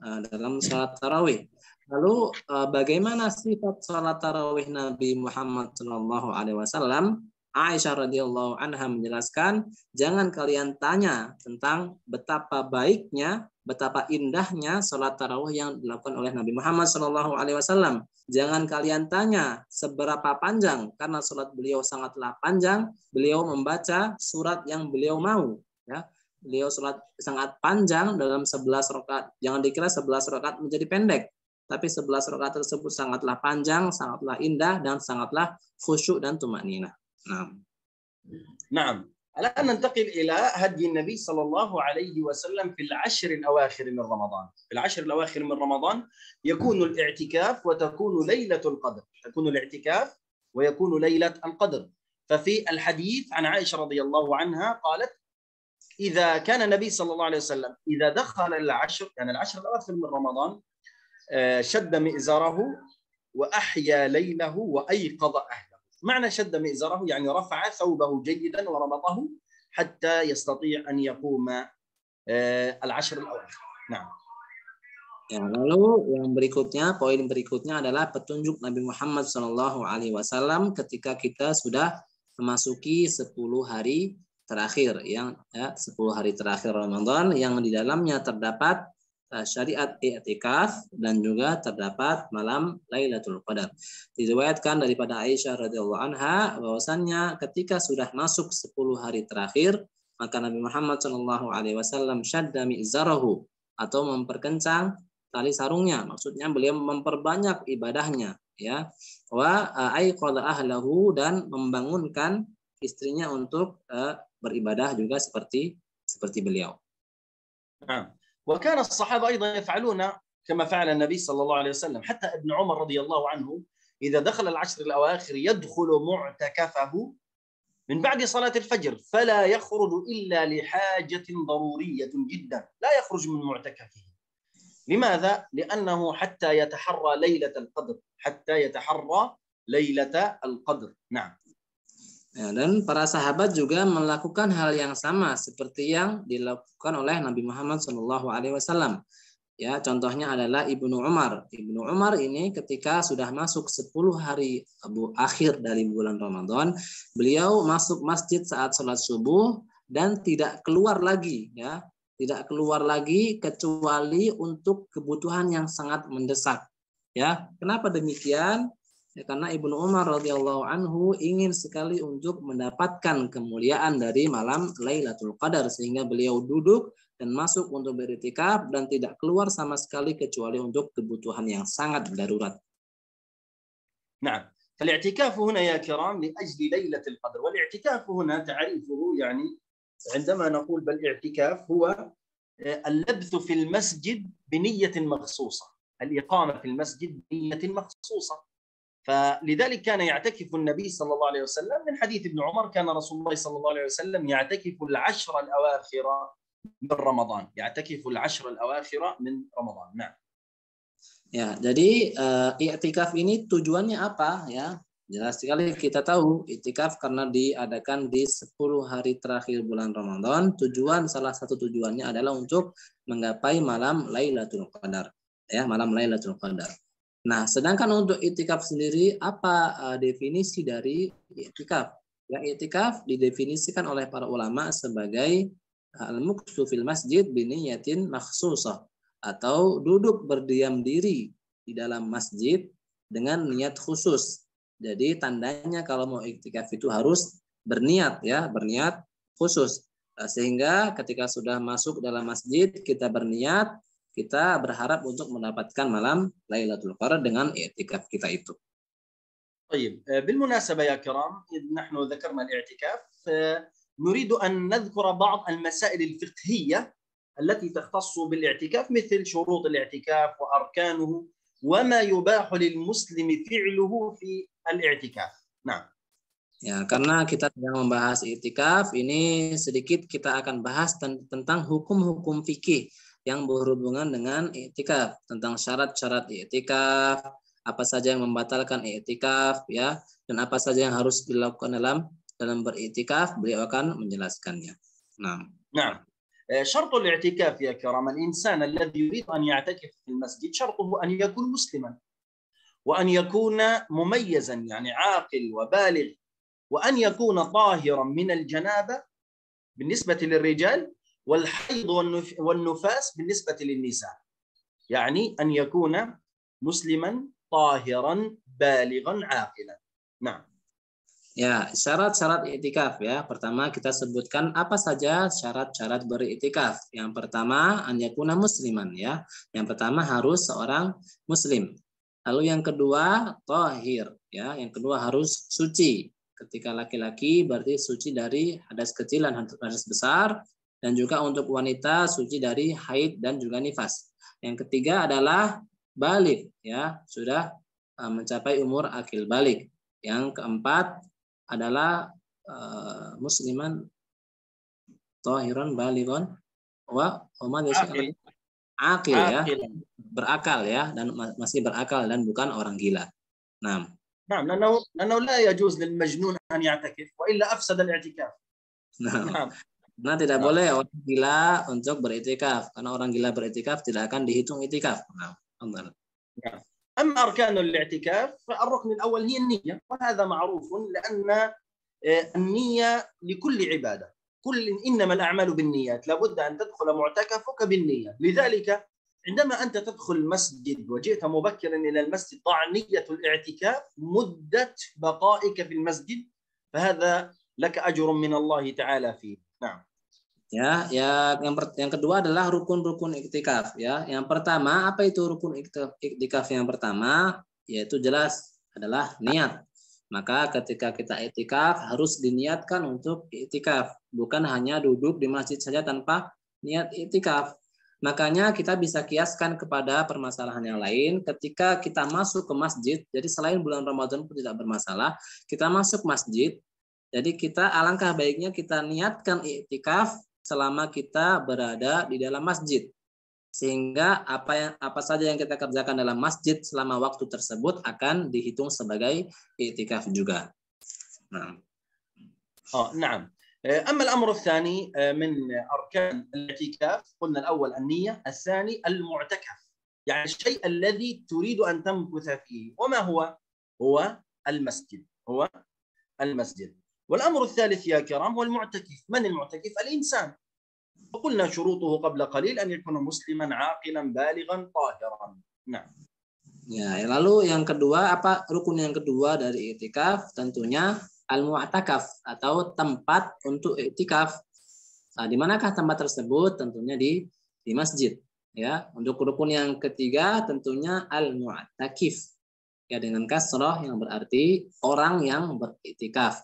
F: sholat tarawih. Lalu bagaimana sifat sholat tarawih Nabi Muhammad SAW? Aisyah radhiyallahu anha menjelaskan, jangan kalian tanya tentang betapa baiknya, betapa indahnya sholat tarawih yang dilakukan oleh Nabi Muhammad SAW. Jangan kalian tanya seberapa panjang, karena sholat beliau sangatlah panjang. Beliau membaca surat yang beliau mau. Ya, beliau sholat sangat panjang dalam 11 rakaat. Jangan dikira 11 rakaat menjadi pendek, tapi 11 rakaat tersebut sangatlah panjang, sangatlah indah, dan sangatlah khusyuk dan tumanina.
B: نعم. الآن ننتقل إلى هدي النبي صلى الله عليه وسلم في العشر الأواخر من رمضان. في العشر الأواخر من رمضان يكون الاعتكاف وتكون ليلة القدر. تكون الاعتكاف ويكون ليلة القدر. ففي الحديث عن عائشة رضي الله عنها قالت: إذا كان النبي صلى الله عليه وسلم إذا دخل العشر، يعني العشر الأواخر من رمضان، شد مئزره وأحيا ليله وأيقظ أهله. معنى شد مئزره يعني رفع ثوبه جيدا وربطه حتى يستطيع أن يقوم العشر الأواخر. نعم.
F: Ya, lalu yang berikutnya, poin berikutnya adalah petunjuk Nabi Muhammad SAW ketika kita sudah memasuki 10 hari terakhir, 10 hari terakhir Ramadan yang di dalamnya terdapat syariat i'tikaf dan juga terdapat malam Lailatul Qadar. Diriwayatkan daripada Aisyah radhiyallahu anha bahwasannya ketika sudah masuk 10 hari terakhir, maka Nabi Muhammad SAW syadda mi'zarahu atau memperkencang tali sarungnya. Maksudnya beliau memperbanyak ibadahnya, ya. Wa aiqadha ahlahu, dan membangunkan istrinya untuk beribadah juga seperti beliau.
B: Nah. وكان الصحابة أيضا يفعلون كما فعل النبي صلى الله عليه وسلم. حتى ابن عمر رضي الله عنه إذا دخل العشر الأواخر يدخل معتكفه من بعد صلاة الفجر فلا يخرج إلا لحاجة ضرورية جدا، لا يخرج من معتكفه. لماذا؟ لأنه حتى يتحرى ليلة القدر، حتى يتحرى ليلة القدر. نعم.
F: Ya, dan para sahabat juga melakukan hal yang sama seperti yang dilakukan oleh Nabi Muhammad SAW. Ya, contohnya adalah Ibnu Umar. Ibnu Umar ini ketika sudah masuk 10 hari akhir dari bulan Ramadan, beliau masuk masjid saat sholat subuh dan tidak keluar lagi, ya, tidak keluar lagi kecuali untuk kebutuhan yang sangat mendesak. Ya, kenapa demikian? Ya, karena Ibnu Umar radhiyallahu anhu ingin sekali untuk mendapatkan kemuliaan dari malam Lailatul Qadar, sehingga beliau duduk dan masuk untuk beriktikaf dan tidak keluar sama sekali kecuali untuk kebutuhan yang sangat darurat.
B: نعم. فالاعتكاف هنا يا كرام لأجل ليلة القدر. والاعتكاف هنا تعريفه يعني عندما نقول بالاعتكاف هو اللبث في المسجد بنية مخصوصة، الإقامة في المسجد بنية مخصوصة. فلذلك كان يعتكف النبي صلى الله عليه وسلم. من حديث ابن عمر كان رسول الله صلى الله عليه وسلم يعتكف العشر الأواخر من رمضان، يعتكف العشر الأواخر من رمضان. نعم.
F: Ya, jadi i'tikaf ini tujuannya apa, ya? Jelas sekali kita tahu iktikaf karena diadakan di 10 hari terakhir bulan Ramadan. Salah satu tujuannya adalah untuk menggapai malam Lailatul Qadar. Ya, malam Lailatul Qadar. Nah, sedangkan untuk iktikaf sendiri, apa definisi dari iktikaf? Ya, iktikaf didefinisikan oleh para ulama sebagai al-muksu fil masjid biniyatin makhsusah, atau duduk berdiam diri di dalam masjid dengan niat khusus. Jadi tandanya kalau mau iktikaf itu harus berniat, ya, berniat khusus. Sehingga ketika sudah masuk dalam masjid kita berniat, kita berharap untuk mendapatkan malam Lailatul Qadar dengan iktikaf kita itu.
B: طيب بالمناسبة يا كرام، إذ نحن ذكرنا الاعتكاف نريد أن نذكر بعض المسائل الفقهية التي تختص بالاعتكاف، مثل شروط الاعتكاف وأركانه وما يباح للمسلم فعله في الاعتكاف. نعم.
F: Ya, karena kita sedang membahas iktikaf, ini sedikit kita akan bahas tentang hukum-hukum fikih yang berhubungan dengan iktikaf, tentang syarat-syarat iktikaf, apa saja yang membatalkan iktikaf, ya, dan apa saja yang harus dilakukan dalam beriktikaf. Beliau akan menjelaskannya. Nah.
B: نعم. شرط الاعتكاف يا كرام، الإنسان الذي يريد أن يعتكف في المسجد شرطه أن يكون مسلما، وأن يكون مميزا يعني عاقل وبالغ، وأن يكون طاهرا من الجنابة بالنسبة للرجال والحيض والنفاس بالنسبة للنساء، يعني أن يكون مسلما طاهرا بالغا عاقلا. نعم.
F: Ya, syarat-syarat iktikaf, ya. Pertama kita sebutkan apa saja syarat-syarat beriktikaf. Yang pertama, an yakuna musliman, ya. Yang pertama harus seorang muslim. Lalu yang kedua, thahir, ya. Yang kedua harus suci. Ketika laki-laki berarti suci dari hadas kecil dan hadas besar, dan juga untuk wanita suci dari haid dan juga nifas. Yang ketiga adalah balik, ya, sudah mencapai umur akil balik. Yang keempat adalah musliman tahiran balighon wa akil, ya, berakal, ya, dan masih berakal dan bukan orang gila. Nah.
B: نعم، لأنه لا يجوز للمجنون أن يعتكف وإلا أفسد الاعتكاف.
F: نعم. Nah, tidak boleh orang gila untuk beriktikaf, karena orang gila beriktikaf tidak akan dihitung iktikaf. Nah,
B: أما أركان الاعتكاف فالركن الأول هي النية، وهذا معروف لأن النية لكل عبادة، إنما الأعمال بالنيات، لابد أن تدخل معتكفك بالنية. لذلك عندما أنت تدخل المسجد وجئت مبكرا إلى المسجد ضع نية الاعتكاف مدة بقائك في المسجد، فهذا لك أجر من الله تعالى فيه. نعم.
F: Ya, yang kedua adalah rukun-rukun iktikaf, ya. Yang pertama, apa itu rukun iktikaf yang pertama? Yaitu jelas adalah niat. Maka ketika kita iktikaf harus diniatkan untuk iktikaf, bukan hanya duduk di masjid saja tanpa niat iktikaf. Makanya kita bisa kiaskan kepada permasalahan yang lain. Ketika kita masuk ke masjid, jadi selain bulan Ramadan pun tidak bermasalah, kita masuk masjid, jadi kita alangkah baiknya kita niatkan iktikaf selama kita berada di dalam masjid, sehingga apa saja yang kita kerjakan dalam masjid selama waktu tersebut akan dihitung sebagai iktikaf juga.
B: نعم. أما الأمر الثاني من أركان الاعتكاف، قلنا الأول النية، الثاني المعتكف، يعني الشيء الذي تريد أن تمكث فيه، وما هو؟ هو المسجد، هو المسجد. والأمر الثالث يا كرام هو المعتكف. من المعتكف؟ الإنسان. وقلنا شروطه قبل قليل أن يكون مسلما عاقلا بالغا طاهرا. نعم.
F: Ya, lalu yang kedua, apa rukun yang kedua dari iktikaf? Tentunya al-mu'takaf atau tempat untuk iktikaf. Nah, di manakah tempat tersebut? Tentunya di masjid, ya. Untuk rukun yang ketiga tentunya al-mu'takif. Ya, dengan kasrah yang berarti orang yang beriktikaf.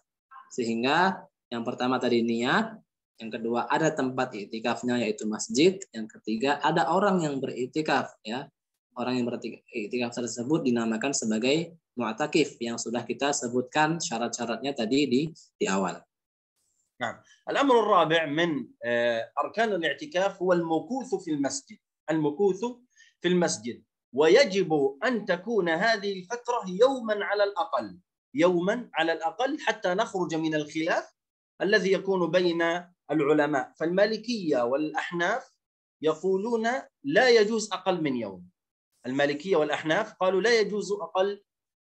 F: Sehingga yang pertama tadi niat, yang kedua ada tempat iktikafnya yaitu masjid, yang ketiga ada orang yang beriktikaf, ya. Orang yang beriktikaf tersebut dinamakan sebagai mu'takif yang sudah kita sebutkan syarat-syaratnya tadi di awal.
B: نعم. الأمر الرابع من أركان الاعتكاف هو المكوث في المسجد. المكوث في المسجد، ويجب أن تكون هذه الفترة يوما على الأقل. يوما على الأقل حتى نخرج من الخلاف الذي يكون بين العلماء. فالمالكية والأحناف يقولون لا يجوز أقل من يوم. المالكية والأحناف قالوا لا يجوز أقل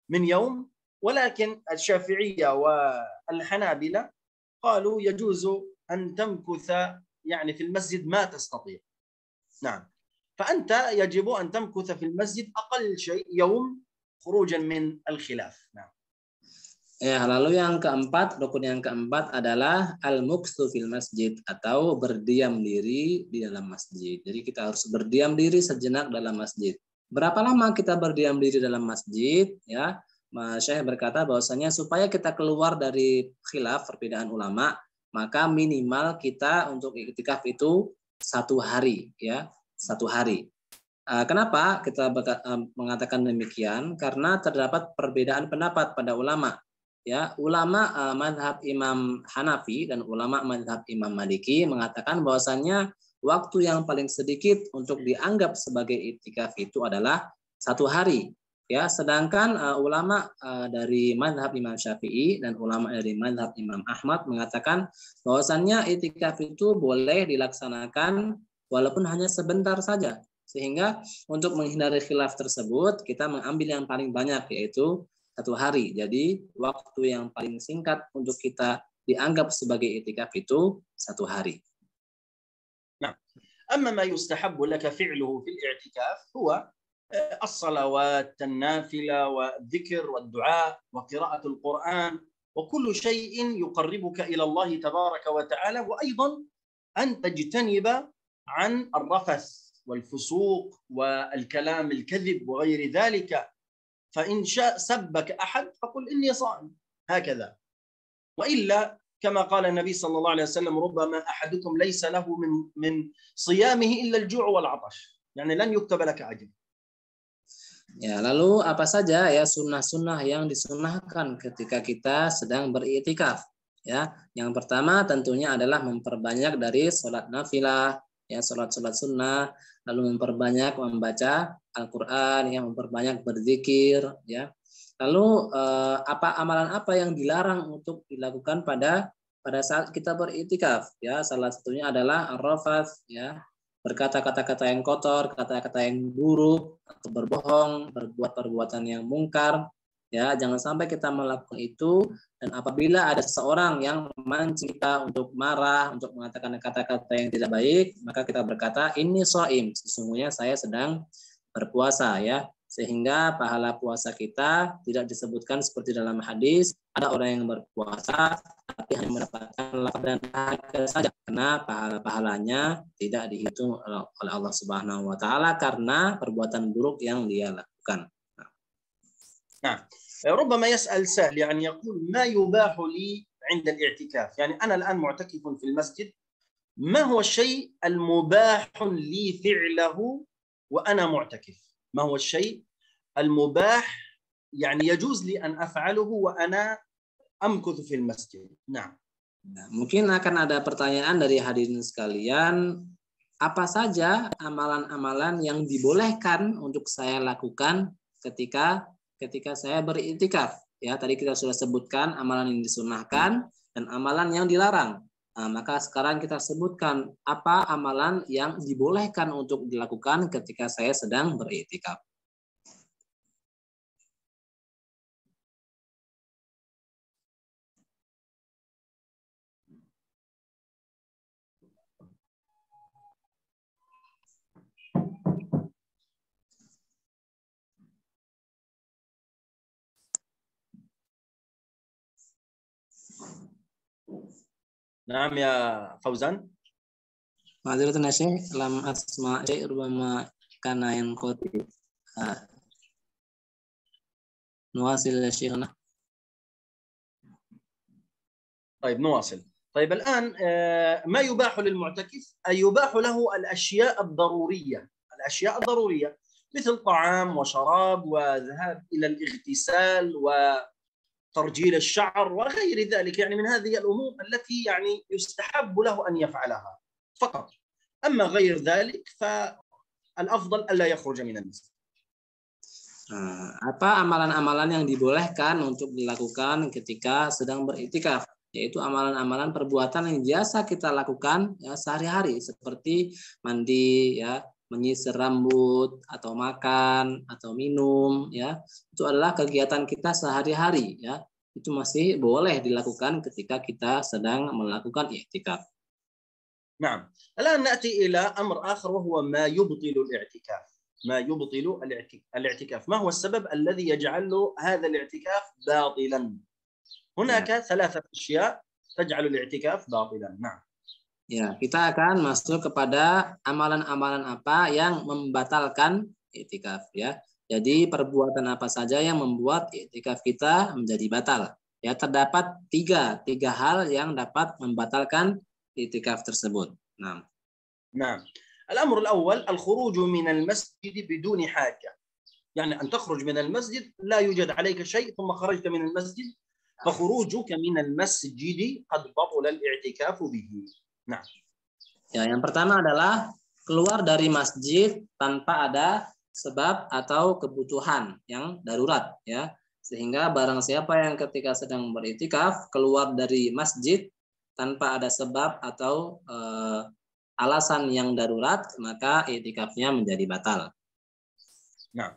B: من يوم، ولكن الشافعية والحنابلة قالوا يجوز أن تمكث يعني في المسجد ما تستطيع. نعم، فأنت يجب أن تمكث في المسجد أقل شيء يوم خروجا من الخلاف. نعم.
F: Ya, lalu yang keempat, rukun yang keempat adalah al-muktsu fil masjid atau berdiam diri di dalam masjid. Jadi kita harus berdiam diri sejenak dalam masjid. Berapa lama kita berdiam diri dalam masjid? Ya, Mas Syekh berkata bahwasanya supaya kita keluar dari khilaf perbedaan ulama, maka minimal kita untuk iktikaf itu 1 hari, ya, 1 hari. Kenapa kita mengatakan demikian? Karena terdapat perbedaan pendapat pada ulama. Ya, ulama mazhab Imam Hanafi dan ulama mazhab Imam Maliki mengatakan bahwasannya waktu yang paling sedikit untuk dianggap sebagai iktikaf itu adalah 1 hari. Ya, sedangkan ulama dari mazhab Imam Syafi'i dan ulama dari mazhab Imam Ahmad mengatakan bahwasannya iktikaf itu boleh dilaksanakan walaupun hanya sebentar saja. Sehingga untuk menghindari khilaf tersebut kita mengambil yang paling banyak, yaitu 1 hari. Jadi waktu yang paling singkat untuk kita dianggap sebagai iktikaf itu 1 hari.
B: Nah, amma ma yustahabbu laka fi'luhu fil i'tikaf huwa الصلوات النافلة والذكر والدعاء وقراءة القرآن وكل شيء يقربك إلى الله تبارك وتعالى، وأيضا أن تجتنب عن الرفث والفسوق والكلام الكذب وغير ذلك. فإن شاء سبك أحد فقل إني صائم هكذا، وإلا كما قال النبي صلى الله عليه وسلم ربما أحدكم ليس له من صيامه إلا الجوع والعطش، يعني لن يكتب لك أجر.
F: Ya, lalu apa saja ya sunnah-sunnah yang disunnahkan ketika kita sedang beriktikaf? Ya, yang pertama tentunya adalah memperbanyak dari sholat nafilah, ya, sholat-sholat sunnah, lalu memperbanyak membaca Al-Quran, yang memperbanyak berzikir, ya. Lalu apa amalan apa yang dilarang untuk dilakukan pada saat kita beriktikaf? Ya, salah satunya adalah ar-rafath, ya, berkata kata-kata yang kotor, kata-kata yang buruk, atau berbohong, berbuat perbuatan yang mungkar. Ya, jangan sampai kita melakukan itu. Dan apabila ada seseorang yang memancing kita untuk marah, untuk mengatakan kata-kata yang tidak baik, maka kita berkata, ini shaim, sesungguhnya saya sedang berpuasa, ya. Sehingga pahala puasa kita tidak disebutkan seperti dalam hadis, ada orang yang berpuasa tapi hanya mendapatkan lapar dan dahaga saja, karena pahala-pahalanya tidak dihitung oleh Allah Subhanahu wa taala karena perbuatan buruk yang dia lakukan.
B: Nah, ربما يسأل سائل يعني يقول ما يباح لي عند الاعتكاف؟ يعني أنا الآن معتكف في المسجد، ما هو الشيء المباح لي فعله وأنا معتكف؟ ما هو الشيء المباح يعني يجوز لي أن أفعله وأنا أمكث في المسجد؟ نعم.
F: Mungkin akan ada pertanyaan dari hadirin sekalian, apa saja amalan-amalan yang dibolehkan untuk saya lakukan ketika saya beriktikaf? Ya, tadi kita sudah sebutkan amalan yang disunahkan dan amalan yang dilarang. Nah, maka sekarang kita sebutkan apa amalan yang dibolehkan untuk dilakukan ketika saya sedang beriktikaf.
B: نعم يا فوزان.
F: Ma'adziratan ya Syekh, lam asma' syai' rubama kana yanqati. نواصل يا شيخنا.
B: طيب نواصل. طيب الآن ما يباح للمعتكف؟ أن يباح له الأشياء الضرورية، الأشياء الضرورية مثل طعام وشراب وذهاب إلى الاغتسال وترجيل الشعر وغير ذلك، يعني من هذه الأمور التي يعني يستحب له أن يفعلها فقط. أما غير ذلك فالأفضل ألا يخرج من المسجد.
F: Nah, apa amalan-amalan yang dibolehkan untuk dilakukan ketika sedang beriktikaf? Yaitu amalan-amalan perbuatan yang biasa kita lakukan ya sehari-hari seperti mandi ya, menyisir rambut atau makan atau minum ya. Itu adalah kegiatan kita sehari-hari ya. Itu masih boleh dilakukan ketika kita sedang melakukan iktikaf.
B: نعم. الآن نأتي إلى أمر آخر وهو ما يبطل الاعتكاف. ما يبطل الاعتكاف. ما هو السبب الذي يجعل هذا الاعتكاف باطلا؟ هناك ثلاثة أشياء تجعل الاعتكاف باطلا. نعم.
F: Ya, kita akan masuk kepada amalan-amalan apa yang membatalkan iktikaf ya. Jadi perbuatan apa saja yang membuat iktikaf kita menjadi batal. Ya, terdapat tiga hal yang dapat membatalkan iktikaf tersebut. Nah.
B: نعم. الأمر الأول الخروج من المسجد بدون حاجة. يعني أن تخرج من المسجد لا يوجد عليك شيء ثم خرجت من المسجد فخروجك من المسجد قد بطل الاعتكاف به. Nah.
F: Ya, yang pertama adalah keluar dari masjid tanpa ada sebab atau kebutuhan yang darurat ya. Sehingga barang siapa yang ketika sedang beriktikaf keluar dari masjid tanpa ada sebab atau alasan yang darurat, maka iktikafnya menjadi batal.
B: Nah.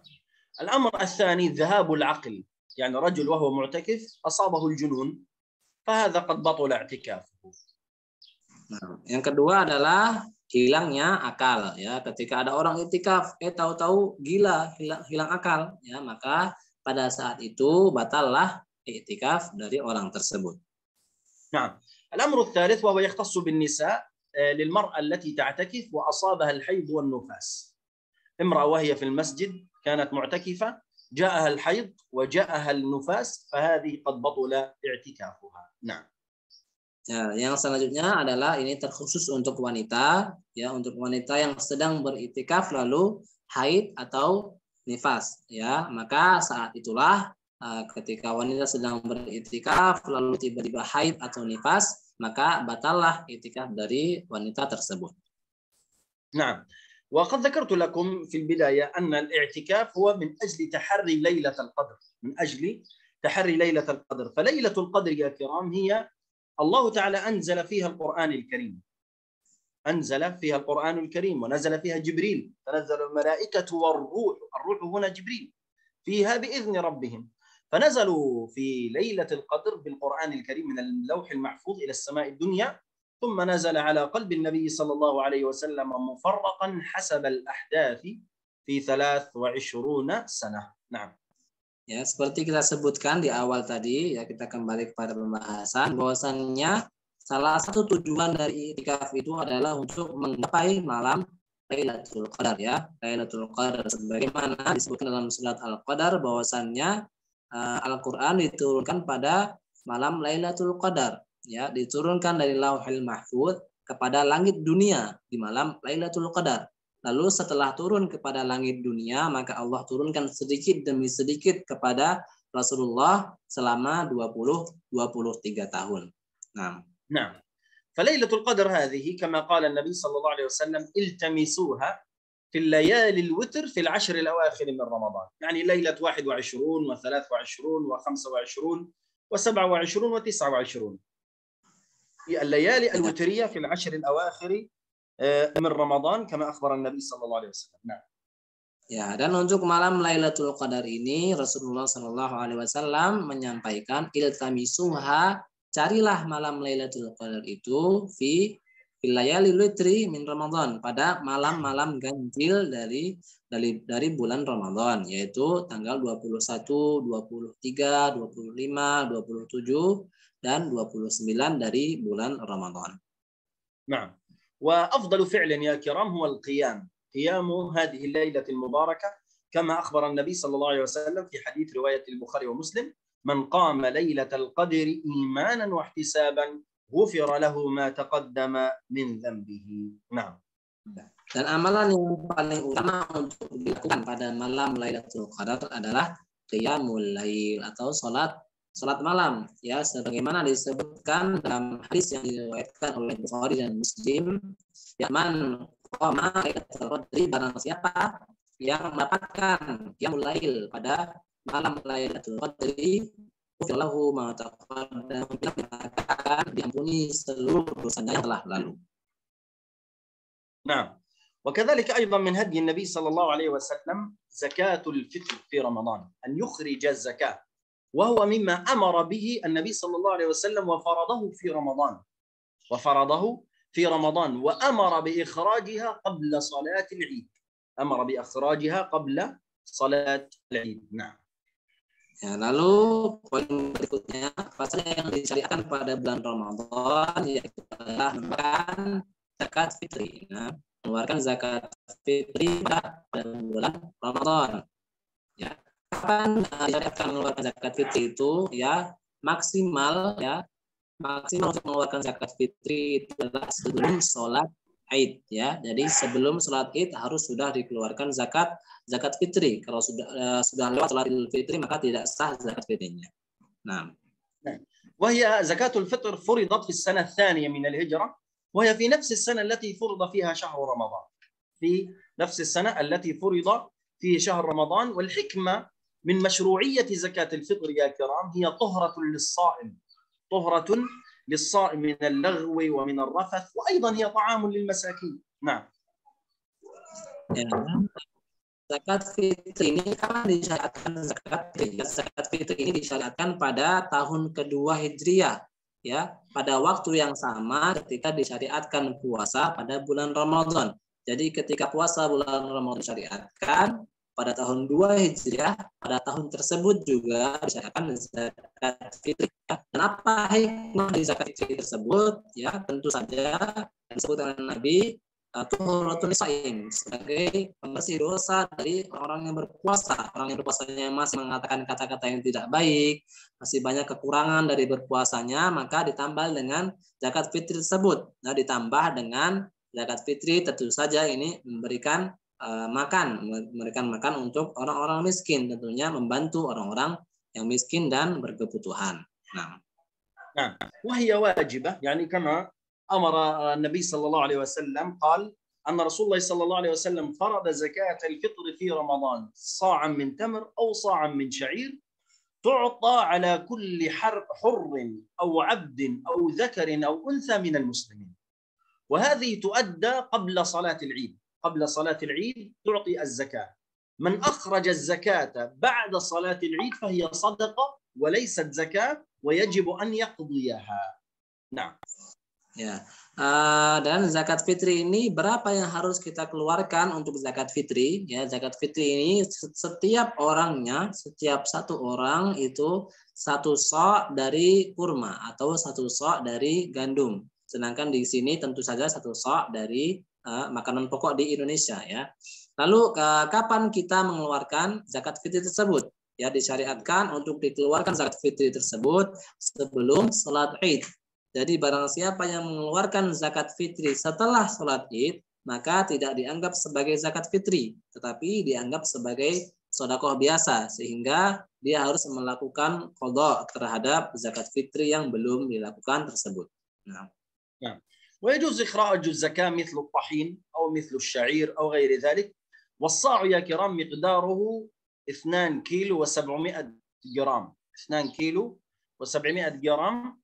B: الأمر الثاني ذهاب العقل. يعني رجل وهو معتكف أصابه الجنون فهذا قد بطل اعتكافه.
F: Nah, yang kedua adalah hilangnya akal ya. Ketika ada orang iktikaf tahu-tahu gila, hilang akal ya, maka pada saat itu batallah iktikaf dari orang tersebut.
B: نعم. الأمر الثالث وهو يختص بالنساء للمرأة التي تعتكف وأصابها الحيض والنفاس. امرأة وهي في المسجد كانت معتكفة جاءها الحيض وجاءها النفاس فهذه قد بطل اعتكافها. نعم.
F: Ya, yang selanjutnya adalah ini terkhusus untuk wanita ya, untuk wanita yang sedang beriktikaf lalu haid atau nifas ya, maka saat itulah ketika wanita sedang beriktikaf lalu tiba-tiba haid atau nifas, maka batallah iktikaf dari wanita tersebut.
B: نعم. وقد ذكرت لكم في البداية أن الاعتكاف هو من أجل تحري ليلة القدر. من أجل تحري ليلة القدر. فليلة القدر يا كرام هي الله تعالى أنزل فيها القرآن الكريم. أنزل فيها القرآن الكريم ونزل فيها جبريل. تنزل الملائكة والروح. الروح هنا جبريل. فيها بإذن ربهم. فنزلوا في ليلة القدر بالقرآن الكريم من اللوح المحفوظ إلى السماء الدنيا ثم نزل على قلب النبي صلى الله عليه وسلم مفرقا حسب الأحداث في 23 سنة. نعم.
F: Ya, seperti kita sebutkan di awal tadi, ya kita kembali kepada pembahasan bahwasannya salah satu tujuan dari iktikaf itu adalah untuk menggapai malam Lailatul Qadar ya. Lailatul Qadar sebagaimana disebutkan dalam surat Al-Qadar bahwasannya Al-Qur'an diturunkan pada malam Lailatul Qadar ya, diturunkan dari Lauhul Mahfuz kepada langit dunia di malam Lailatul Qadar. Lalu setelah turun kepada langit dunia, maka Allah turunkan sedikit demi sedikit kepada Rasulullah selama 23 tahun. Nah.
B: فليلة القدر هذه كما قال النبي صلى الله عليه وسلم التمسوها في الليالي الوتر في العشر الأواخر من رمضان. يعني ليلة 21 و23 و25 و27 و29. الليالي الوترية في العشر الأواخر من رمضان كما أخبر النبي صلى الله عليه وسلم. نعم.
F: Ya, dan untuk malam Lailatul Qadar ini Rasulullah Shallallahu Alaihi Wasallam menyampaikan iltamisuha, carilah malam Lailatul Qadar itu fi layalil witri min Ramadan, pada malam-malam ganjil dari bulan Ramadan, yaitu tanggal 21, 23, 25, 27 dan 29 dari bulan Ramadan.
B: Nah. وأفضل فعل يا كرام هو القيام. قيام هذه الليلة المباركة كما أخبر النبي صلى الله عليه وسلم في حديث رواية البخاري ومسلم من قام ليلة القدر إيمانا واحتسابا غفر له ما تقدم من ذنبه. نعم.
F: Dan amalan yang paling utama untuk dilakukan pada malam Lailatul Qadar adalah qiyamul lail atau salat malam ya, sebagaimana disebutkan dalam hadis yang diriwayatkan oleh Bukhari dan Muslim, ya man qama lailatul qadri, barang siapa yang mendapatkan qiyamul lail pada malam Lailatul Qadri, lahu ma taqaddama akan diampuni seluruh dosanya yang telah lalu.
B: نعم. وكذلك أيضا من هدي النبي صلى الله عليه وسلم زكاة الفطر في رمضان، أن يخرج الزكاة، وهو مما أمر به النبي صلى الله عليه وسلم وفرضه في رمضان وأمر بإخراجها قبل صلاة العيد. أمر بإخراجها قبل صلاة العيد. نعم.
F: Ya, lalu poin berikutnya, pasal yang disyariatkan pada bulan Ramadan yaitu adalah mengeluarkan zakat fitri. Nah, mengeluarkan zakat fitri pada bulan Ramadan. Ya, kapan disyariatkan mengeluarkan zakat fitri itu? Ya, maksimal untuk mengeluarkan zakat fitri itu adalah sebelum sholat Id, ya. Jadi sebelum sholat Id harus sudah dikeluarkan zakat fitri. Kalau sudah lewat sholat Idul Fitri maka tidak sah zakat fitrinya. Nah.
B: وهي زكاة الفطر فرضت في السنة الثانية من الهجرة، وهي في نفس السنة التي فرض فيها شهر رمضان. في نفس السنة التي فرض في شهر رمضان. والحكمة من مشروعية زكاة الفطر يا كرام هي طهرة للصائم من اللغو ومن الرفث، وأيضا هي طعام للمساكين. نعم.
F: Ya, zakat fitri ini kan disyariatkan zakat fitri ini disyariatkan pada tahun kedua Hijriah, ya, pada waktu yang sama ketika disyariatkan puasa pada bulan Ramadan. Jadi ketika puasa bulan Ramadan disyariatkan pada tahun 2 Hijriah, pada tahun tersebut juga disyariatkan zakat fitri. Dan apa hikmah dari zakat fitri tersebut? Ya, tentu saja disebut oleh Nabi tuhuratul lisaim, sebagai pembersih dosa dari orang yang berpuasa. Orang yang berpuasanya masih mengatakan kata-kata yang tidak baik, masih banyak kekurangan dari berpuasanya, maka ditambah dengan zakat fitri tersebut. Nah, ditambah dengan zakat fitri tentu saja ini memberikan makan untuk orang-orang miskin, tentunya membantu orang-orang yang miskin dan berkebutuhan. Nah,
B: وهي واجبة، يعني كما أمر النبي صلى الله عليه وسلم، قال أن رسول الله صلى الله عليه وسلم فرض زكاة الفطر في رمضان صاعا من تمر أو صاعا من شعير تعطى على كل حر أو عبد أو ذكر أو أنثى من المسلمين، وهذه تؤدى قبل صلاة العيد. قبل صلاة العيد تعطي الزكاة. من أخرج الزكاة بعد صلاة العيد فهي صدقة وليست زكاة ويجب أن يقضيها. نعم.
F: Ya, dan zakat fitri ini berapa yang harus kita keluarkan untuk zakat fitri? Ya, zakat fitri ini setiap satu orang itu 1 sa' dari kurma atau 1 sa' dari gandum. Sedangkan di sini tentu saja 1 sa' dari makanan pokok di Indonesia, ya. Lalu kapan kita mengeluarkan zakat fitri tersebut? Ya, disyariatkan untuk dikeluarkan zakat fitri tersebut sebelum salat Id. Jadi barang siapa yang mengeluarkan zakat fitri setelah sholat Id, maka tidak dianggap sebagai zakat fitri, tetapi dianggap sebagai sedekah biasa, sehingga dia harus melakukan qada terhadap zakat fitri yang belum dilakukan tersebut. Nah.
B: ويجوز إخراج الزكاة مثل الطحين أو مثل الشعير أو غير ذلك. والصاع يا كرام مقداره 2 كيلو و700 جرام. 2 كيلو و700 جرام،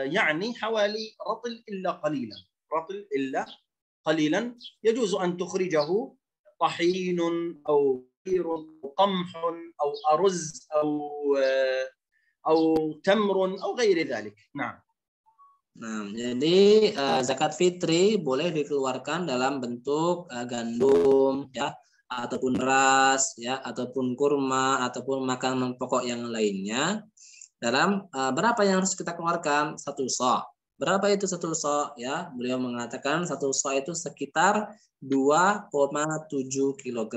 B: يعني حوالي رطل إلا قليلا. يجوز أن تخرجه طحين أو قمح أو أرز أو تمر أو غير ذلك. نعم.
F: Nah, jadi zakat fitri boleh dikeluarkan dalam bentuk gandum, ya, ataupun beras, ya, ataupun kurma, ataupun makanan pokok yang lainnya. Dalam berapa yang harus kita keluarkan? 1 sa'. Berapa itu 1 sa'? Ya, beliau mengatakan 1 sa' itu sekitar 2,7 kg.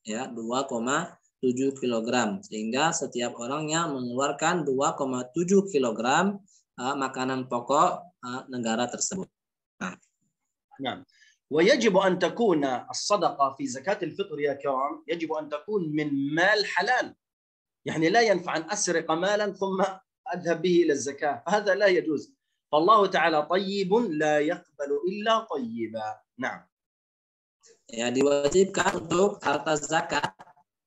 F: Ya, 2,7 kg. Sehingga setiap orangnya mengeluarkan 2,7 kg makanan pokok negara tersebut.
B: Nah. ويجب أن تكون الصدقة في زكاة الفطر يا كرام، يجب أن تكون من مال حلال. يعني لا ينفع أن أسرق مالا ثم أذهب به إلى الزكاة، هذا لا يجوز. فالله تعالى طيب لا يقبل إلا طيبا. نعم.
F: Ya, diwajibkan untuk harta zakat.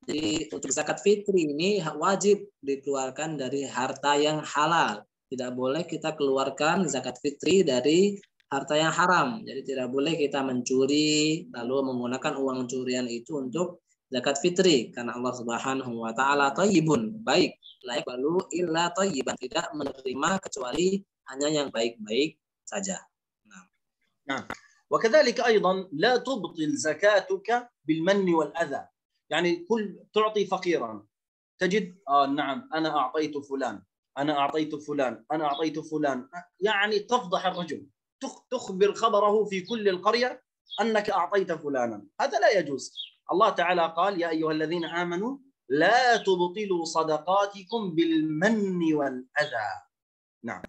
F: Jadi untuk zakat fitri ini wajib dikeluarkan dari harta yang halal. Tidak boleh kita keluarkan zakat fitri dari harta yang haram. Jadi tidak boleh kita mencuri lalu menggunakan uang curian itu untuk zakat fitri, karena Allah Subhanahu wa taala thayyibun, baik, la yaqbalu illa thayyiban, tidak menerima kecuali hanya yang baik-baik saja.
B: نعم. وكذلك أيضا لا تبطل زكاتك بالمن والأذى. يعني تعطي فقيرا تجد نعم أنا أعطيت فلان، أنا أعطيت فلان، أنا أعطيت فلان، يعني تفضح الرجل، تخبر خبره في كل القرية أنك أعطيت فلانا. هذا لا يجوز. الله تعالى قال يا أيها الذين آمنوا لا تبطلوا صدقاتكم بالمن والأذى. نعم.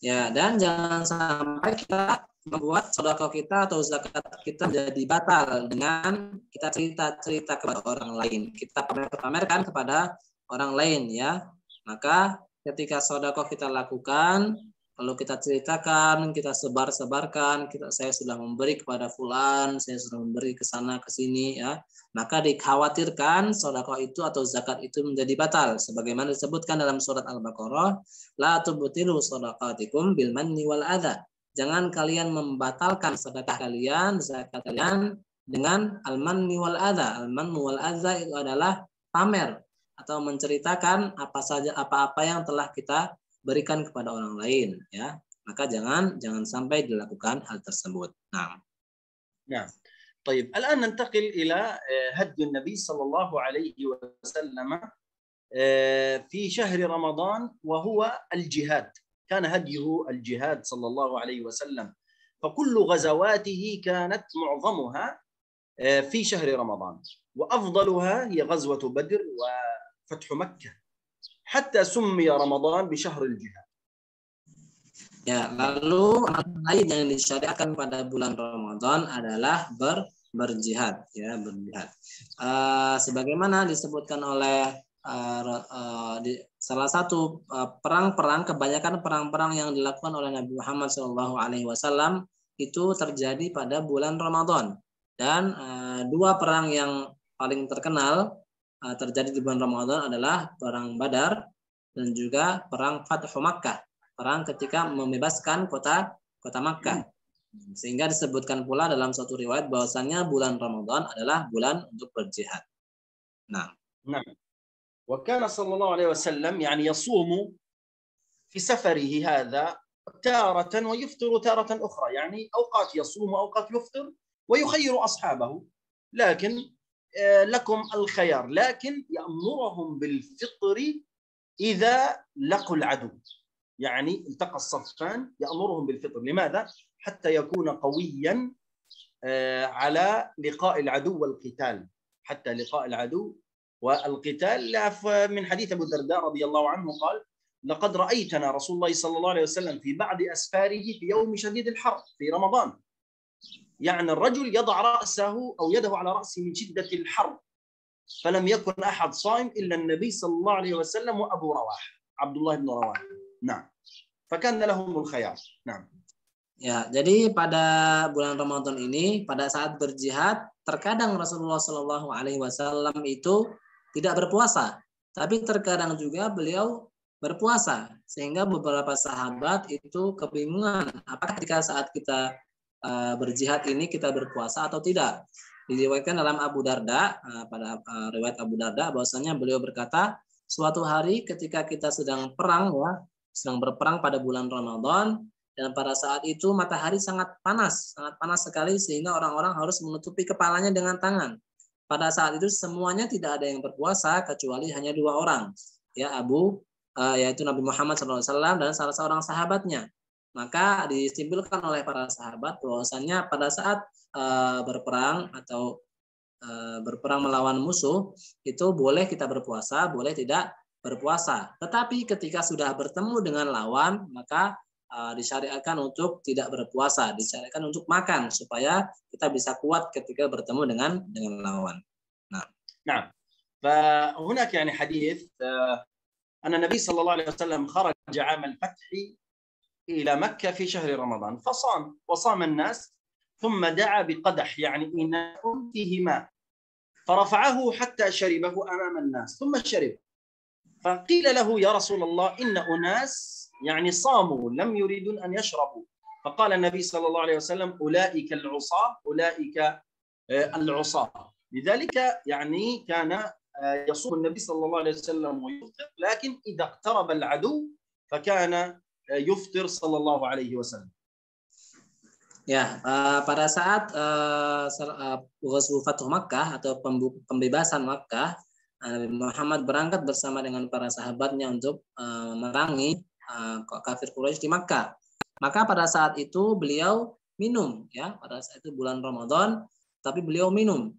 F: Ya, dan jangan sampai kita membuat sedekah kita atau zakat kita menjadi batal dengan kita cerita-cerita kepada orang lain. Kita pamerkan kepada orang lain, ya. Maka ketika sedekah kita lakukan, lalu kita ceritakan, kita sebar-sebarkan, saya sudah memberi kepada fulan, saya sudah memberi ke sana ke sini, ya. Maka dikhawatirkan sedekah itu atau zakat itu menjadi batal, sebagaimana disebutkan dalam surat Al-Baqarah, la tubtilu shadaqatikum bil manni wal adza. Jangan kalian membatalkan sedekah kalian, zakat kalian dengan al-manni wal adza. Al-manni wal adza itu adalah pamer atau menceritakan apa-apa yang telah kita berikan kepada orang lain, ya. Maka jangan sampai dilakukan hal tersebut. Nah.
B: طيب الآن ننتقل إلى هدي النبي صلى الله عليه وسلم في شهر رمضان وهو الجهاد. كان هديه الجهاد صلى الله عليه وسلم، فكل غزواته كانت معظمها في شهر رمضان، وأفضلها هي غزوة بدر وفتح مكة، حتى سمي رمضان بشهر الجهاد.
F: Ya, lalu lain yang disyariatkan pada bulan Ramadan adalah berjihad, ya, berjihad. Sebagaimana disebutkan oleh salah satu perang-perang, kebanyakan perang-perang yang dilakukan oleh Nabi Muhammad SAW itu terjadi pada bulan Ramadan. Dan dua perang yang paling terkenal terjadi di bulan Ramadan adalah perang Badar dan juga perang Fathu Makkah, perang ketika membebaskan kota Makkah. Sehingga disebutkan pula dalam suatu riwayat bahwasannya bulan Ramadan adalah bulan untuk berjihad. Nah.
B: وكان صلى الله عليه وسلم يعني يصوم في سفره هذا تارة ويفطر تارة أخرى، يعني أوقات يصوم وأوقات يفطر ويخير أصحابه، لكن لكم الخيار، لكن يأمرهم بالفطر إذا لقوا العدو، يعني التقى الصفان يأمرهم بالفطر. لماذا؟ حتى يكون قويا على لقاء العدو والقتال، حتى لقاء العدو والقتال. من حديث أبو الدرداء رضي الله عنه قال لقد رأيتنا رسول الله صلى الله عليه وسلم في بعض أسفاره في يوم شديد الحر في رمضان، يعني الرجل يضع رأسه أو يده على رأسه من شدة الحر، فلم يكن أحد صائم إلا النبي صلى الله عليه وسلم وأبو رواحة عبد الله بن رواحة. نعم. فكان لهم الخيار. نعم.
F: Ya, jadi pada bulan Ramadan ini, pada saat berjihad, terkadang Rasulullah SAW itu tidak berpuasa, tapi terkadang juga beliau berpuasa, sehingga beberapa sahabat itu kebingungan apakah ketika saat kita berjihad ini kita berpuasa atau tidak. Diriwayatkan dalam Abu Darda, pada riwayat Abu Darda bahwasanya beliau berkata, suatu hari ketika kita sedang perang, ya, sedang berperang pada bulan Ramadan, dan pada saat itu matahari sangat panas sekali sehingga orang-orang harus menutupi kepalanya dengan tangan. Pada saat itu semuanya tidak ada yang berpuasa kecuali hanya dua orang, ya, yaitu Nabi Muhammad SAW dan salah seorang sahabatnya. Maka disimpulkan oleh para sahabat bahwasanya pada saat berperang atau berperang melawan musuh itu boleh kita berpuasa, boleh tidak berpuasa. Tetapi ketika sudah bertemu dengan lawan, maka disyariatkan untuk tidak berpuasa, disyariatkan untuk makan supaya kita bisa kuat ketika bertemu dengan lawan.
B: نعم. فهناك يعني حديث أن النبي صلى الله عليه وسلم خرج عام الفتح إلى مكة في شهر رمضان فصام وصام الناس، ثم دعا بقدح يعني إناء فيه ماء فرفعه حتى شربه أمام الناس ثم شرب. فقيل له يا رسول الله إن أناس يعني صاموا لم يريدون أن يشربوا. فقال النبي صلى الله عليه وسلم أولئك العصاة أولئك العصاة. لذلك يعني كان يصوم النبي صلى الله عليه وسلم ويفطر، لكن إذا اقترب العدو فكان يفطر صلى الله عليه وسلم.
F: Ya, pada saat Ghazwu Fathu Makkah atau pembebasan Makkah, Nabi Muhammad berangkat bersama dengan para sahabatnya untuk memerangi kafir Quraisy di Makkah. Maka pada saat itu beliau minum, ya, pada saat itu bulan Ramadan, tapi beliau minum.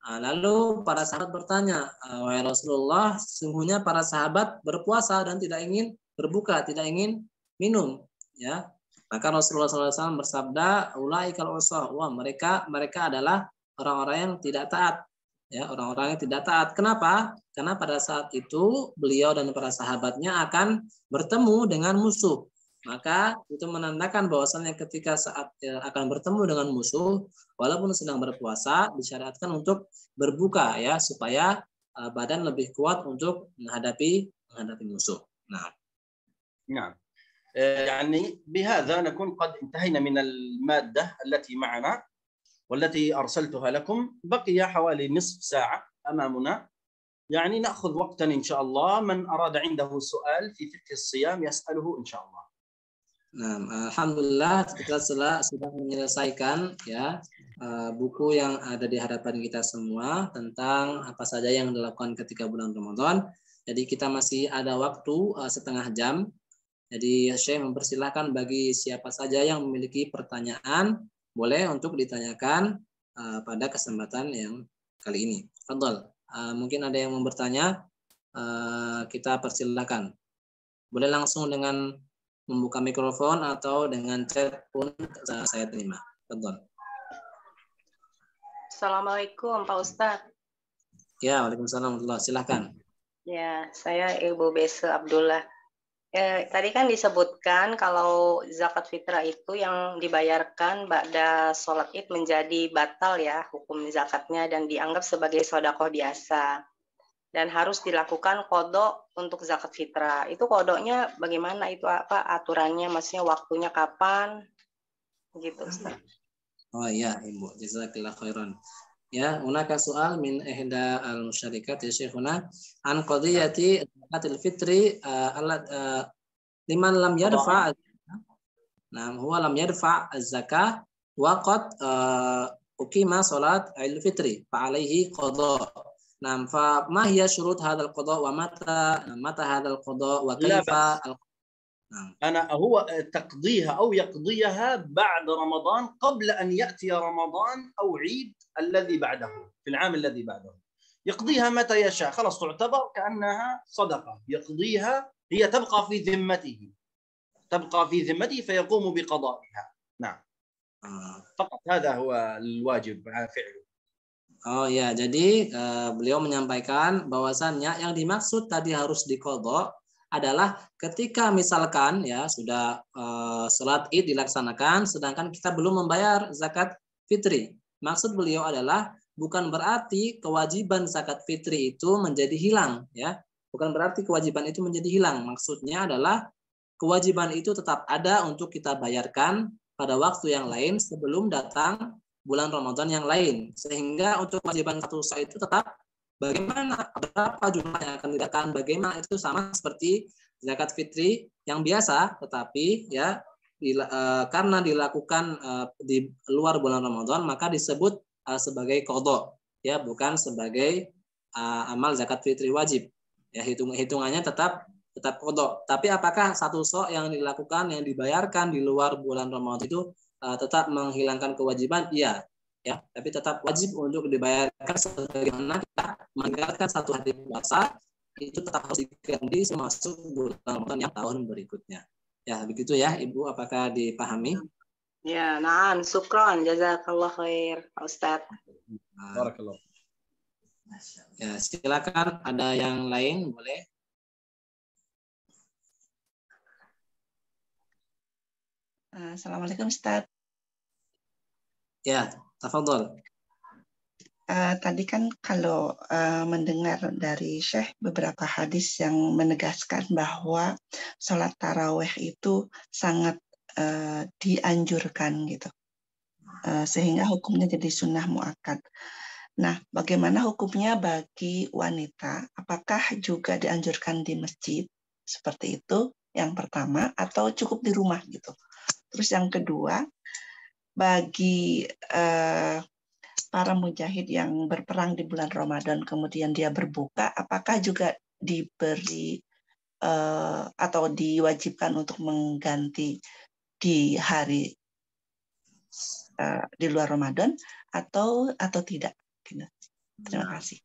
F: Lalu para sahabat bertanya, wahai Rasulullah, sesungguhnya para sahabat berpuasa dan tidak ingin berbuka, tidak ingin minum, ya. Maka Rasulullah SAW bersabda, ulaikal usah, wah mereka adalah orang-orang yang tidak taat, ya, orang-orang yang tidak taat. Kenapa? Karena pada saat itu beliau dan para sahabatnya akan bertemu dengan musuh. Maka itu menandakan bahwasannya ketika saat akan bertemu dengan musuh, walaupun sedang berpuasa, disyariatkan untuk berbuka, ya, supaya badan lebih kuat untuk menghadapi musuh.
B: Nah. يعني بهذا نكون قد انتهينا من المادة التي معنا والتي أرسلتها لكم. بقي حوالي نصف ساعة أمامنا، يعني نأخذ وقتا إن شاء الله. من أراد عنده سؤال في فقه الصيام يسأله إن شاء الله.
F: Nah, alhamdulillah kita sudah menyelesaikan, ya, buku yang ada di hadapan kita semua tentang apa saja yang dilakukan ketika bulan Ramadan. Jadi kita masih ada waktu setengah jam. Jadi Syekh mempersilahkan bagi siapa saja yang memiliki pertanyaan, boleh untuk ditanyakan pada kesempatan yang kali ini. Fadhal, mungkin ada yang mau bertanya, kita persilahkan. Boleh langsung dengan membuka mikrofon atau dengan chat pun saya terima. Fadhal.
E: Assalamualaikum Pak Ustadz.
F: Ya, waalaikumsalam. Silahkan.
E: Ya, saya Ibu Bese Abdullah. Tadi kan disebutkan kalau zakat fitrah itu yang dibayarkan ba'da sholat id menjadi batal, ya, hukum zakatnya, dan dianggap sebagai sedekah biasa dan harus dilakukan qadha untuk zakat fitrah. Itu qadhanya bagaimana, itu apa aturannya, maksudnya waktunya kapan gitu, Ustaz?
F: Oh iya, Ibu, jazakallahu khairan. Ya, hunaka soal min ihda al-musyarikat ya Syekhuna an qadiyati zakatil fitri liman lam yarfa. Nah, huwa lam yarfa az-zakah wa qad uqima salat Idul Fitri fa alaihi qada. Nah, fa ma hiya syurut hadzal qada wa mata hadzal qada wa kaifa
B: أنا هو تقضيها أو يقضيها بعد رمضان قبل أن يأتي رمضان أو عيد الذي بعده في العام الذي بعده. يقضيها متى يشاء، خلاص تعتبر كأنها صدقة. يقضيها، هي تبقى في ذمته فيقوم بقضائها. نعم. فقط هذا هو الواجب فعله.
F: Oh ya, jadi beliau menyampaikan bahwasannya yang dimaksud tadi harus diqadha adalah ketika misalkan, ya, sudah sholat id dilaksanakan sedangkan kita belum membayar zakat fitri. Maksud beliau adalah bukan berarti kewajiban zakat fitri itu menjadi hilang, ya. Bukan berarti kewajiban itu menjadi hilang. Maksudnya adalah kewajiban itu tetap ada untuk kita bayarkan pada waktu yang lain sebelum datang bulan Ramadan yang lain. Sehingga untuk kewajiban satu sah itu tetap bagaimana, berapa jumlah yang akan didapatkan, bagaimana, itu sama seperti zakat fitri yang biasa, tetapi, ya, karena dilakukan di luar bulan Ramadan maka disebut sebagai qadha, ya, bukan sebagai amal zakat fitri wajib. Ya, hitungannya tetap qadha. Tapi apakah satu sok yang dilakukan, yang dibayarkan di luar bulan Ramadan itu tetap menghilangkan kewajiban? Iya. Ya, tapi tetap wajib untuk dibayarkan sebagaimana kita meninggalkan satu hari puasa, itu tetap harus diganti masuk bulan Ramadan yang tahun berikutnya. Ya, begitu ya, Ibu, apakah dipahami?
E: Ya, na'am, syukran, jazakallah khair, Pak Ustadz.
B: Barakallah.
F: Ya, silakan, ada yang lain boleh.
G: Assalamualaikum Ustadz.
F: Ya, tafadhol.
G: Tadi kan kalau mendengar dari Syekh beberapa hadis yang menegaskan bahwa sholat taraweh itu sangat dianjurkan gitu, sehingga hukumnya jadi sunnah muakkad. Nah, bagaimana hukumnya bagi wanita? Apakah juga dianjurkan di masjid seperti itu? Yang pertama, atau cukup di rumah gitu? Terus yang kedua, bagi para mujahid yang berperang di bulan Ramadan kemudian dia berbuka, apakah juga diberi atau diwajibkan untuk mengganti di hari di luar Ramadan atau tidak? Terima kasih.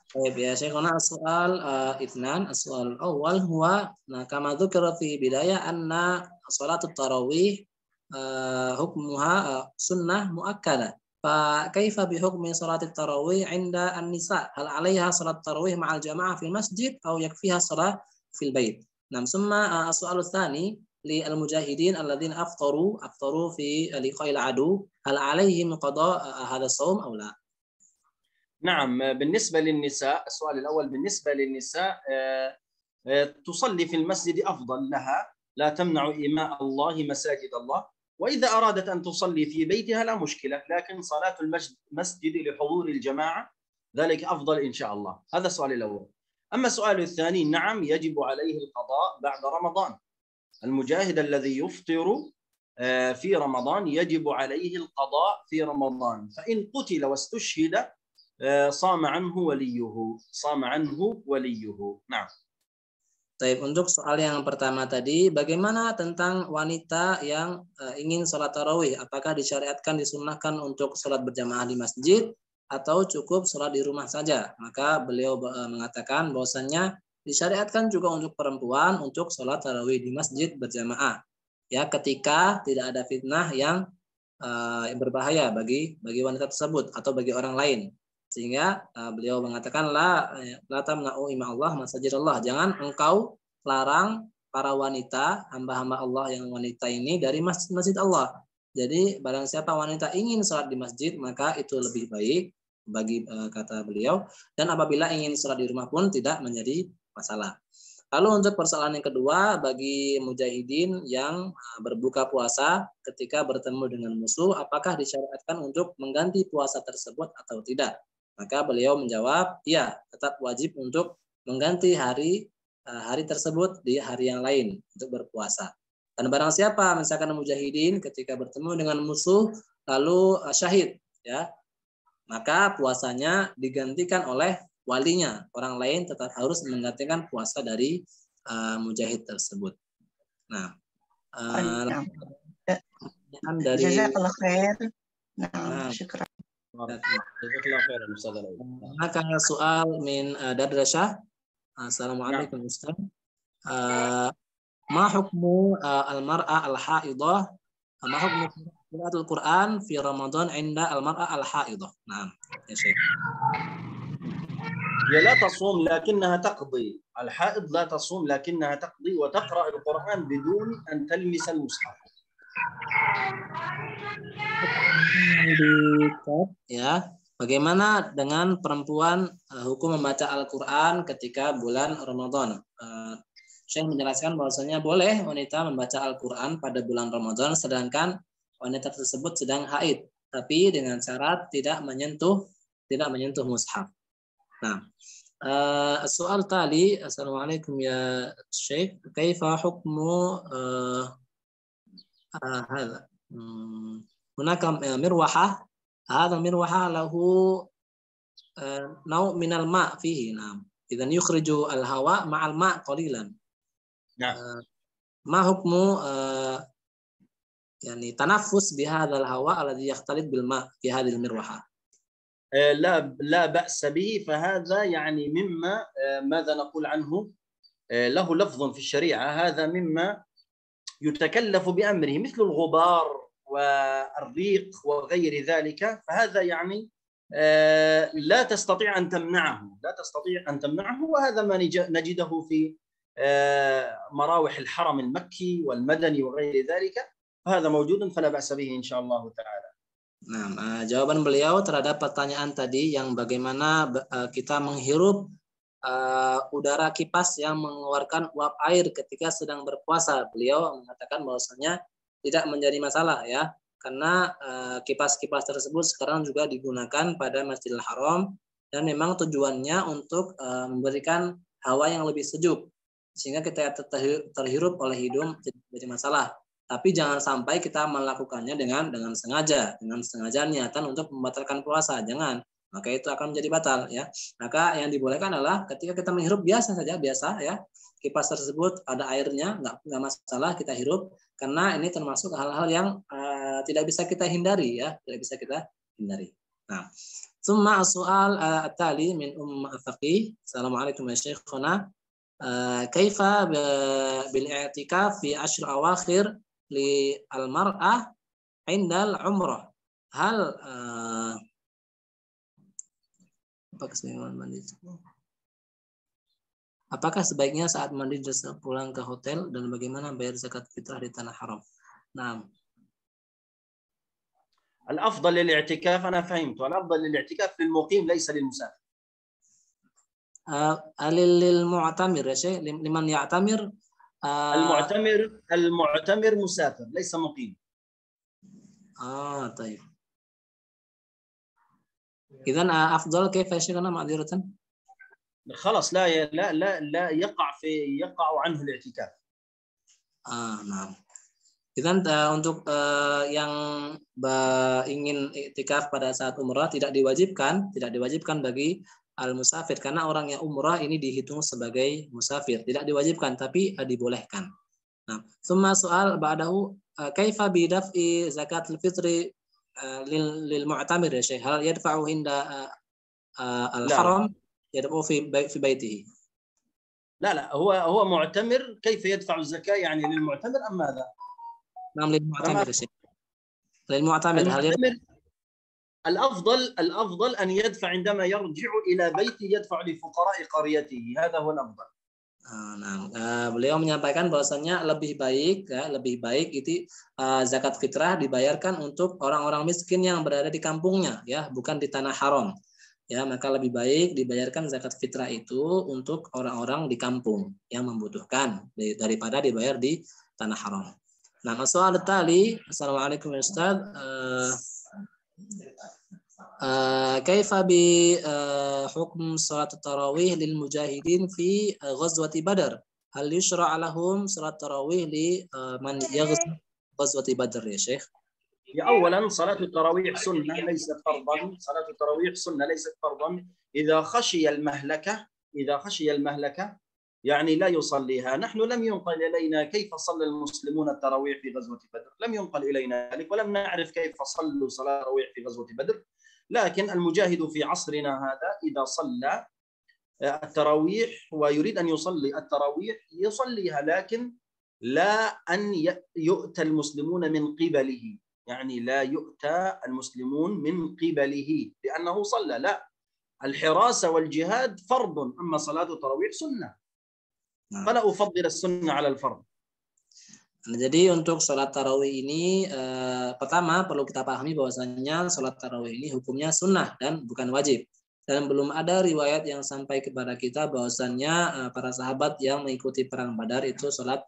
F: طيب يا شيخنا السؤال اثنان. السؤال الأول هو كما ذكر في بداية أن صلاة التراويح حكمها سنة مؤكدة. فكيف بحكم صلاة التراويح عند النساء؟ هل عليها صلاة التراويح مع الجماعة في المسجد أو يكفيها الصلاة في البيت؟ نعم. ثم السؤال الثاني للمجاهدين الذين أفطروا في لقاء العدو، هل عليهم قضاء هذا الصوم أو لا؟
B: نعم، بالنسبة للنساء، السؤال الأول بالنسبة للنساء تصلي في المسجد أفضل لها، لا تمنع إماء الله مساجد الله، وإذا أرادت أن تصلي في بيتها لا مشكلة، لكن صلاة المسجد لحضور الجماعة ذلك أفضل إن شاء الله. هذا السؤال الأول. أما السؤال الثاني، نعم يجب عليه القضاء بعد رمضان. المجاهد الذي يفطر في رمضان يجب عليه القضاء في رمضان، فإن قتل واستشهد صام عنه وليه. Nah.
F: Baik, untuk soal yang pertama tadi, bagaimana tentang wanita yang ingin sholat tarawih? Apakah disyariatkan, disunnahkan untuk sholat berjamaah di masjid atau cukup sholat di rumah saja? Maka beliau mengatakan bahwasannya disyariatkan juga untuk perempuan untuk sholat tarawih di masjid berjamaah. Ya, ketika tidak ada fitnah yang berbahaya bagi wanita tersebut atau bagi orang lain. Sehingga beliau mengatakan la tamna'u ima Allah masajidallah, jangan engkau larang para wanita, hamba-hamba Allah yang wanita ini dari masjid Allah. Jadi barang siapa wanita ingin sholat di masjid maka itu lebih baik bagi kata beliau, dan apabila ingin sholat di rumah pun tidak menjadi masalah. Lalu untuk persoalan yang kedua, bagi mujahidin yang berbuka puasa ketika bertemu dengan musuh, apakah disyariatkan untuk mengganti puasa tersebut atau tidak? Maka beliau menjawab, ya, tetap wajib untuk mengganti hari tersebut di hari yang lain untuk berpuasa. Dan barang siapa misalkan mujahidin ketika bertemu dengan musuh lalu syahid, ya, maka puasanya digantikan oleh walinya. Orang lain tetap harus menggantikan puasa dari mujahid tersebut. Nah, dari
G: Jazakallah khair. Nah, syukran.
F: Maka soal min Dadrasyah. Assalamualaikum Ustaz. Ma hukmu al-mar'ah al-haidah? Ma hukmu qiraatul Quran fi Ramadan 'inda al-mar'ah al-haidah? Naam, ya Syekh.
B: هي لا تصوم لكنها تقضي. الحائض لا تصوم لكنها تقضي وتقرأ القرآن بدون أن تلمس المصحف.
F: Ya, bagaimana dengan perempuan hukum membaca Al-Quran ketika bulan Ramadan? Saya menjelaskan bahwasanya boleh wanita membaca Al-Quran pada bulan Ramadan sedangkan wanita tersebut sedang haid, tapi dengan syarat tidak menyentuh mushaf. Nah, soal tadi, assalamualaikum ya Syekh, kaifa hukmu هذا هناك مروحة، هذا المروحة له نوع من الماء فيه. نعم، إذا يخرج الهواء مع الماء قليلا.
B: نعم.
F: ما حكم يعني تنفس بهذا الهواء الذي يختلط بالماء في هذه المروحة؟
B: لا بأس به، فهذا يعني مما ماذا نقول عنه له لفظ في الشريعة، هذا مما يتكلف بأمره مثل الغبار والريق وغير ذلك، فهذا يعني لا تستطيع أن تمنعه، وهذا ما نجده في مراوح الحرم المكي والمدني وغير ذلك، فهذا موجود فلا بأس به إن شاء الله تعالى.
F: Nah, jawaban beliau terhadap pertanyaan tadi yang bagaimana kita menghirup udara kipas yang mengeluarkan uap air ketika sedang berpuasa. Beliau mengatakan bahwasanya tidak menjadi masalah ya, karena kipas-kipas tersebut sekarang juga digunakan pada Masjidil Haram dan memang tujuannya untuk memberikan hawa yang lebih sejuk sehingga kita terhirup oleh hidung, tidak menjadi masalah. Tapi jangan sampai kita melakukannya dengan sengaja niatan untuk membatalkan puasa, jangan. Maka itu akan menjadi batal ya. Maka yang dibolehkan adalah ketika kita menghirup biasa ya. Kipas tersebut ada airnya, nggak masalah kita hirup karena ini termasuk hal-hal yang tidak bisa kita hindari ya, tidak bisa kita hindari. Nah, summa soal tali min Faqih. Assalamualaikum ya Syekhona. Kaifa bil i'tikaf fi ashr awakhir li al-mar'ah indal umrah. Hal apakah sebaiknya saat mandi pulang ke hotel dan bagaimana bayar zakat fitrah di tanah haram? Nah,
B: الأفضل للاعتكاف أنا فهمت، والأفضل للاعتكاف للمقيم ليس للمسافر.
F: للمعتمر يا شيخ، لمن يعتمر.
B: المعتمر مسافر ليس مقيم.
F: طيب. إذن أفضل كيف يا شيخنا معذرة؟
B: خلاص لا يقع عنه الاعتكاف.
F: Nah. Idzan untuk yang ingin iktikaf pada saat umrah tidak diwajibkan bagi al-musafir karena orang yang umrah ini dihitung sebagai musafir, tidak diwajibkan tapi dibolehkan. Nah, summa soal ba'dahu kaifa bi daf'i zakatul fitri lil mu'tamir ya Syekh, hal yadfa'u inda al-haram yadfa'u fi baitihi.
B: لا هو معتمر، كيف يدفع الزكاة يعني للمعتمر أم ماذا؟
F: نعم للمعتمر يا شيخ. للمعتمر
B: الأفضل أن يدفع عندما يرجع إلى بيته، يدفع لفقراء قريته، هذا هو الأفضل.
F: Beliau menyampaikan bahwasanya lebih baik itu zakat fitrah dibayarkan untuk orang-orang miskin yang berada di kampungnya ya, bukan di tanah haram. Ya, maka lebih baik dibayarkan zakat fitrah itu untuk orang-orang di kampung yang membutuhkan daripada dibayar di tanah haram. Nah, soal tali, assalamualaikum ya Ustaz. Kaifa bi hukum salat tarawih lil mujahidin fi ghazwati Badar? Hal yushra' lahum salat tarawih li man yaghzu ghazwati Badar ya Syekh?
B: أولا صلاة التراويح سنة ليست فرضا. صلاة التراويح سنة ليست فرضا. إذا خشي المهلكة يعني لا يصليها. نحن لم ينقل إلينا كيف صلى المسلمون التراويح في غزوة بدر، لم ينقل إلينا ذلك، ولم نعرف كيف صلوا صلاة التراويح في غزوة بدر. لكن المجاهد في عصرنا هذا إذا صلى التراويح ويريد أن يصلي التراويح يصليها، لكن لا أن يؤتى المسلمون من قبله، يعني لا يؤتى المسلمون من قبله لأنه صلى، لا، الحراسة والجهاد فرض، أما صلاة التراويح سنة، فلا أفضل السنة على الفرض.
F: Nah, jadi untuk sholat tarawih ini pertama perlu kita pahami bahwasanya sholat tarawih ini hukumnya sunnah dan bukan wajib. Dan belum ada riwayat yang sampai kepada kita bahwasannya para sahabat yang mengikuti perang Badar itu sholat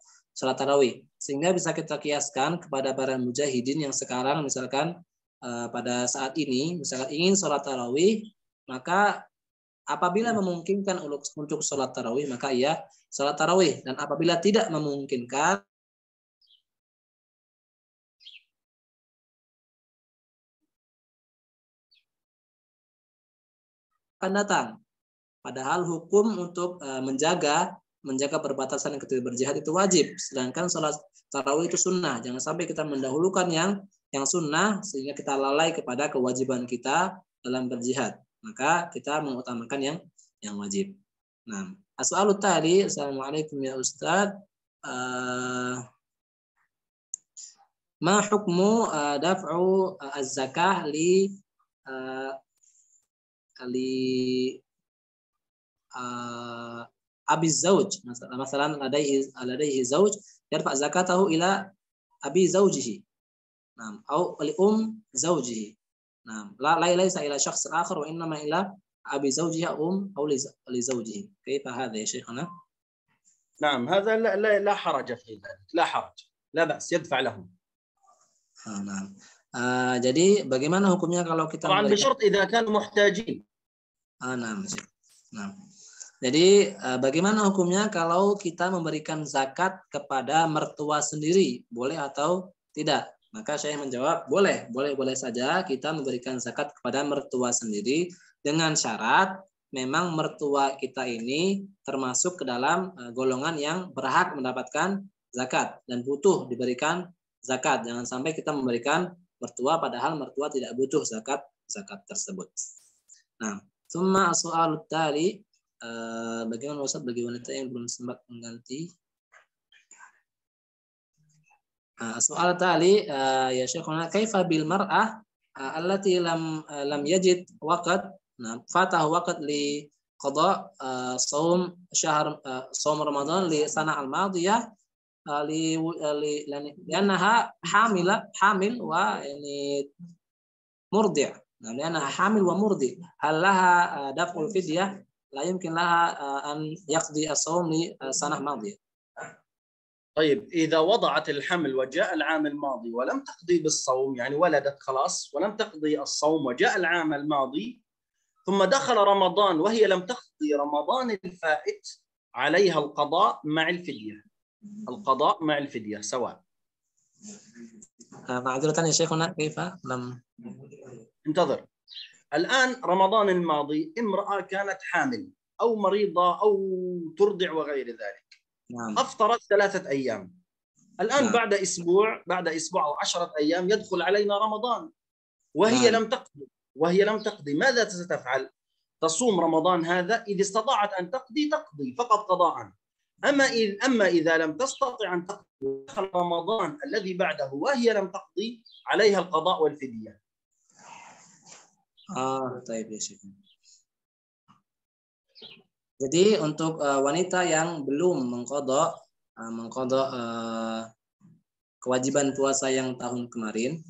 F: tarawih. Sehingga bisa kita kiaskan kepada para mujahidin yang sekarang misalkan pada saat ini misalkan ingin sholat tarawih, maka apabila memungkinkan untuk sholat tarawih maka ia sholat tarawih, dan apabila tidak memungkinkan akan datang. Padahal hukum untuk menjaga perbatasan ketika berjihad itu wajib, sedangkan sholat tarawih itu sunnah. Jangan sampai kita mendahulukan yang sunnah sehingga kita lalai kepada kewajiban kita dalam berjihad. Maka kita mengutamakan yang wajib. Nah, as-soalu tadi, assalamualaikum ya Ustaz. Ma hukmu daf'u az-zakah li abi zauj, masalan ladaihi zauj yarfa zakatahu ila abi zaujihi, atau li zaujihi. Nah, la laisa ila syakhs akhar wa innama ila abi zawjiha aw li zawjihi. Kaifa hadha ya Syekhana?
B: نعم هذا لا حرج في ذلك لا حرج لا بأس يدفع لهم.
F: Nah, jadi bagaimana hukumnya kalau kita
B: طبعا بشرط إذا كانوا محتاجين.
F: Nah, jadi bagaimana hukumnya kalau kita memberikan zakat kepada mertua sendiri, boleh atau tidak? Maka saya menjawab boleh saja kita memberikan zakat kepada mertua sendiri dengan syarat memang mertua kita ini termasuk ke dalam golongan yang berhak mendapatkan zakat dan butuh diberikan zakat. Jangan sampai kita memberikan mertua padahal mertua tidak butuh zakat tersebut. Nah, summa soal tali, bagaimana Ustaz bagi wanita yang belum sempat mengganti? Soal tali ya Syekhuna, kaifa bil mar'ah allati lam yajid waqt, fatah waqt li qada shaum syahr shaum Ramadan li sana al-madiyah li'annaha hamil wa yani murdi'. Nah, li'annaha hamil wa murdi'. Hal laha daf'ul fidyah? La yumkin laha an yaqdi as-shaum li sanah madiyah.
B: طيب إذا وضعت الحمل وجاء العام الماضي ولم تقضي بالصوم يعني ولدت خلاص ولم تقضي الصوم وجاء العام الماضي ثم دخل رمضان وهي لم تقضي رمضان الفائت عليها القضاء مع الفدية. القضاء مع الفدية سواء.
F: معذرة يا شيخنا كيف لم
B: انتظر. الآن رمضان الماضي امرأة كانت حامل أو مريضة أو ترضع وغير ذلك. أفطرت 3 أيام. الآن بعد أسبوع أو 10 أيام يدخل علينا رمضان وهي لم تقضي ماذا ستفعل؟ تصوم رمضان هذا إذا استطاعت أن تقضي فقط قضاء. أما إذا لم تستطع أن تقضي رمضان الذي بعده وهي لم تقضي عليها القضاء والفدية.
F: طيب ya Syekh. Jadi untuk wanita yang belum mengqadha kewajiban puasa yang tahun kemarin,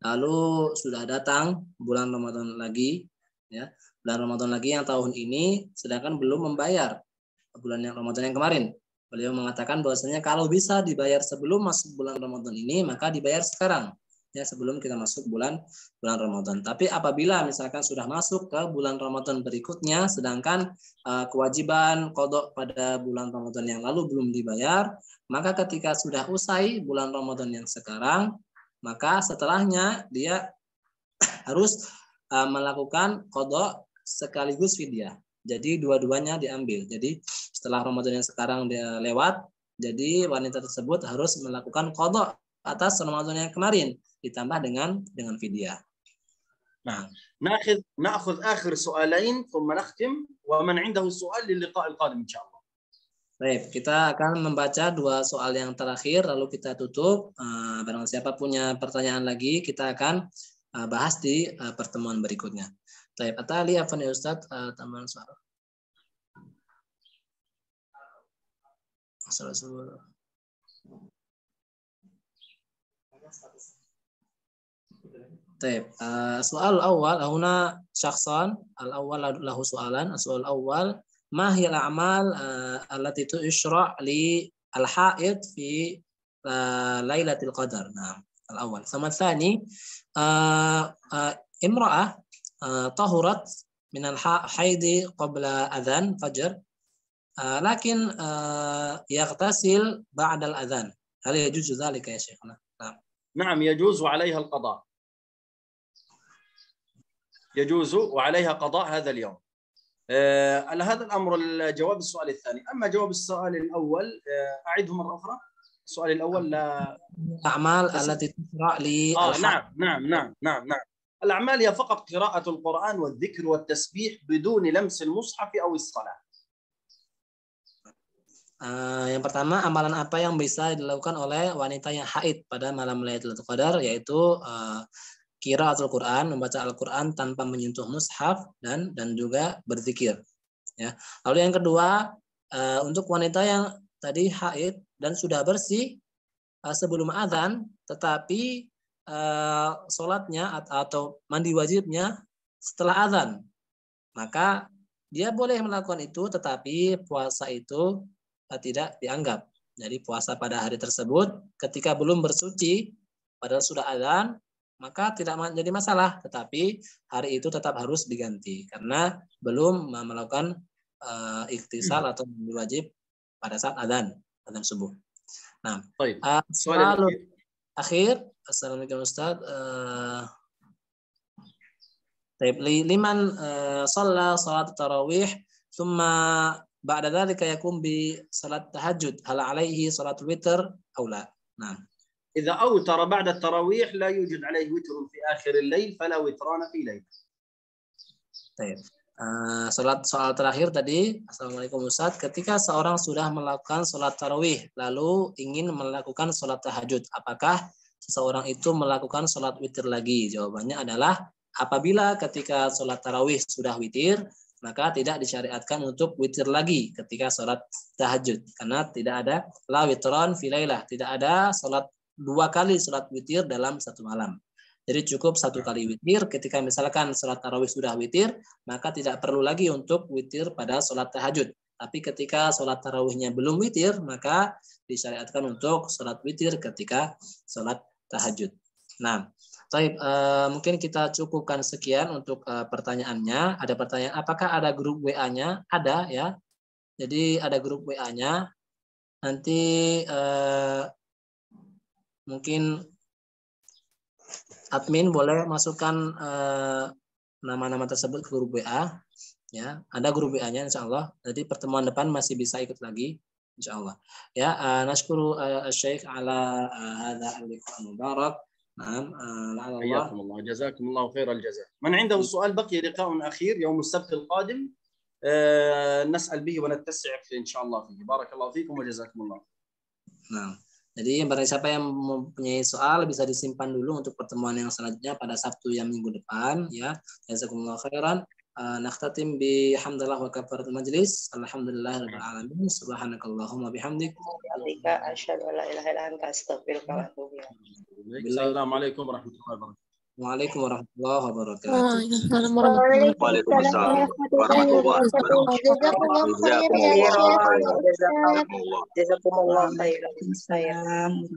F: lalu sudah datang bulan Ramadan lagi, ya, bulan Ramadan lagi yang tahun ini, sedangkan belum membayar bulan yang Ramadan yang kemarin. Beliau mengatakan bahwasanya kalau bisa dibayar sebelum masuk bulan Ramadan ini, maka dibayar sekarang. Ya, sebelum kita masuk bulan Ramadan. Tapi apabila misalkan sudah masuk ke bulan Ramadan berikutnya, sedangkan kewajiban qadha pada bulan Ramadan yang lalu belum dibayar, maka ketika sudah usai bulan Ramadan yang sekarang, maka setelahnya dia harus melakukan qadha sekaligus fidyah. Jadi dua-duanya diambil. Jadi setelah Ramadan yang sekarang dia lewat, jadi wanita tersebut harus melakukan qadha atas Ramadan yang kemarin ditambah dengan fidyah.
B: Nah, نأخذ آخر سؤالين ثم نختم ومن عنده سؤال للقاء القادم إن شاء الله.
F: Baik, kita akan membaca 2 soal yang terakhir lalu kita tutup. Barang siapa punya pertanyaan lagi kita akan bahas di pertemuan berikutnya. Baik, Atali apa nih Ustaz tambahan soal? طيب السؤال الأول هنا شخصان الأول له سؤالان. السؤال الأول ما هي الأعمال التي تشرع للحائض في ليلة القدر؟ نعم الأول. ثم الثاني امرأة طهرت من الحيض قبل أذان فجر لكن يغتسل بعد الأذان هل يجوز ذلك يا شيخنا؟
B: نعم يجوز وعليها القضاء. يجوز وعليها قضاء هذا اليوم. على هذا الأمر الجواب السؤال الثاني. أما جواب السؤال الأول أعيده مرة أخرى. السؤال الأول لا
F: أعمال التي تشرع لي
B: نعم. الأعمال هي فقط قراءة القرآن والذكر والتسبيح بدون لمس المصحف أو الصلاة.
F: Yang pertama, amalan apa yang bisa dilakukan oleh wanita yang haid pada malam Lailatul Qadar, yaitu qiraatul Quran, membaca Al-Quran tanpa menyentuh mushaf dan juga berzikir. Ya. Lalu yang kedua, untuk wanita yang tadi haid dan sudah bersih sebelum azan, tetapi sholatnya atau mandi wajibnya setelah azan, maka dia boleh melakukan itu, tetapi puasa itu tidak dianggap. Jadi puasa pada hari tersebut ketika belum bersuci, padahal sudah azan, maka tidak menjadi masalah. Tetapi hari itu tetap harus diganti karena belum melakukan iktisal atau mandi wajib pada saat azan subuh. Nah, soal akhir, assalamualaikum Ustaz. Liman shalla salat tarawih thumma ba'da dzalika yakum bi salat tahajjud, hal alaihi salatul witr aw la? Nah,
B: إذا أوتر بعد التراويح لا يوجد عليه وتر في آخر الليل فلا وتران في ليل.
F: Baik. Soal terakhir tadi, assalamualaikum Ustaz. Ketika seorang sudah melakukan sholat tarawih lalu ingin melakukan sholat tahajud, apakah seseorang itu melakukan sholat witir lagi? Jawabannya adalah apabila ketika sholat tarawih sudah witir, maka tidak disyariatkan untuk witir lagi ketika sholat tahajud, karena tidak ada la witron fi lailah, tidak ada sholat 2 kali sholat witir dalam satu malam. Jadi cukup 1 kali witir. Ketika misalkan sholat tarawih sudah witir, maka tidak perlu lagi untuk witir pada sholat tahajud. Tapi ketika sholat tarawihnya belum witir, maka disyariatkan untuk sholat witir ketika sholat tahajud. Nah, mungkin kita cukupkan sekian untuk pertanyaannya. Ada pertanyaan, apakah ada grup WA-nya? Ada ya. Jadi ada grup WA-nya. Nanti mungkin admin boleh masukkan nama-nama tersebut ke grup WA. Ya, ada grup WA-nya insya Allah. Jadi pertemuan depan masih bisa ikut lagi insya Allah. Ya, nashkuru Syekh ala hadza al-liqa mubarak. نعم لعل الله.
B: حياكم الله جزاكم الله خير الجزاء. من عنده سؤال بقي لقاء أخير يوم السبت القادم نسأل به ونتسع إن شاء الله فيه. بارك الله فيكم وجزاكم الله.
F: Nah, jadi barang siapa yang mempunyai soal bisa disimpan dulu untuk pertemuan yang selanjutnya pada Sabtu yang minggu depan ya. Jazakumullah khairan. Nakhtatim bihamdillah wa kafaratul majlis. Alhamdulillahirabbil alamin. Subhanakallahumma bihamdik.
E: Asyhadu an la ilaha illa anta astaghfiruka wa atubu ilaik.
B: Assalamualaikum warahmatullahi wabarakatuh.
F: Waalaikumsalam warahmatullahi wabarakatuh.
D: Waalaikumsalam warahmatullahi wabarakatuh.
E: Jazakumullah khairan.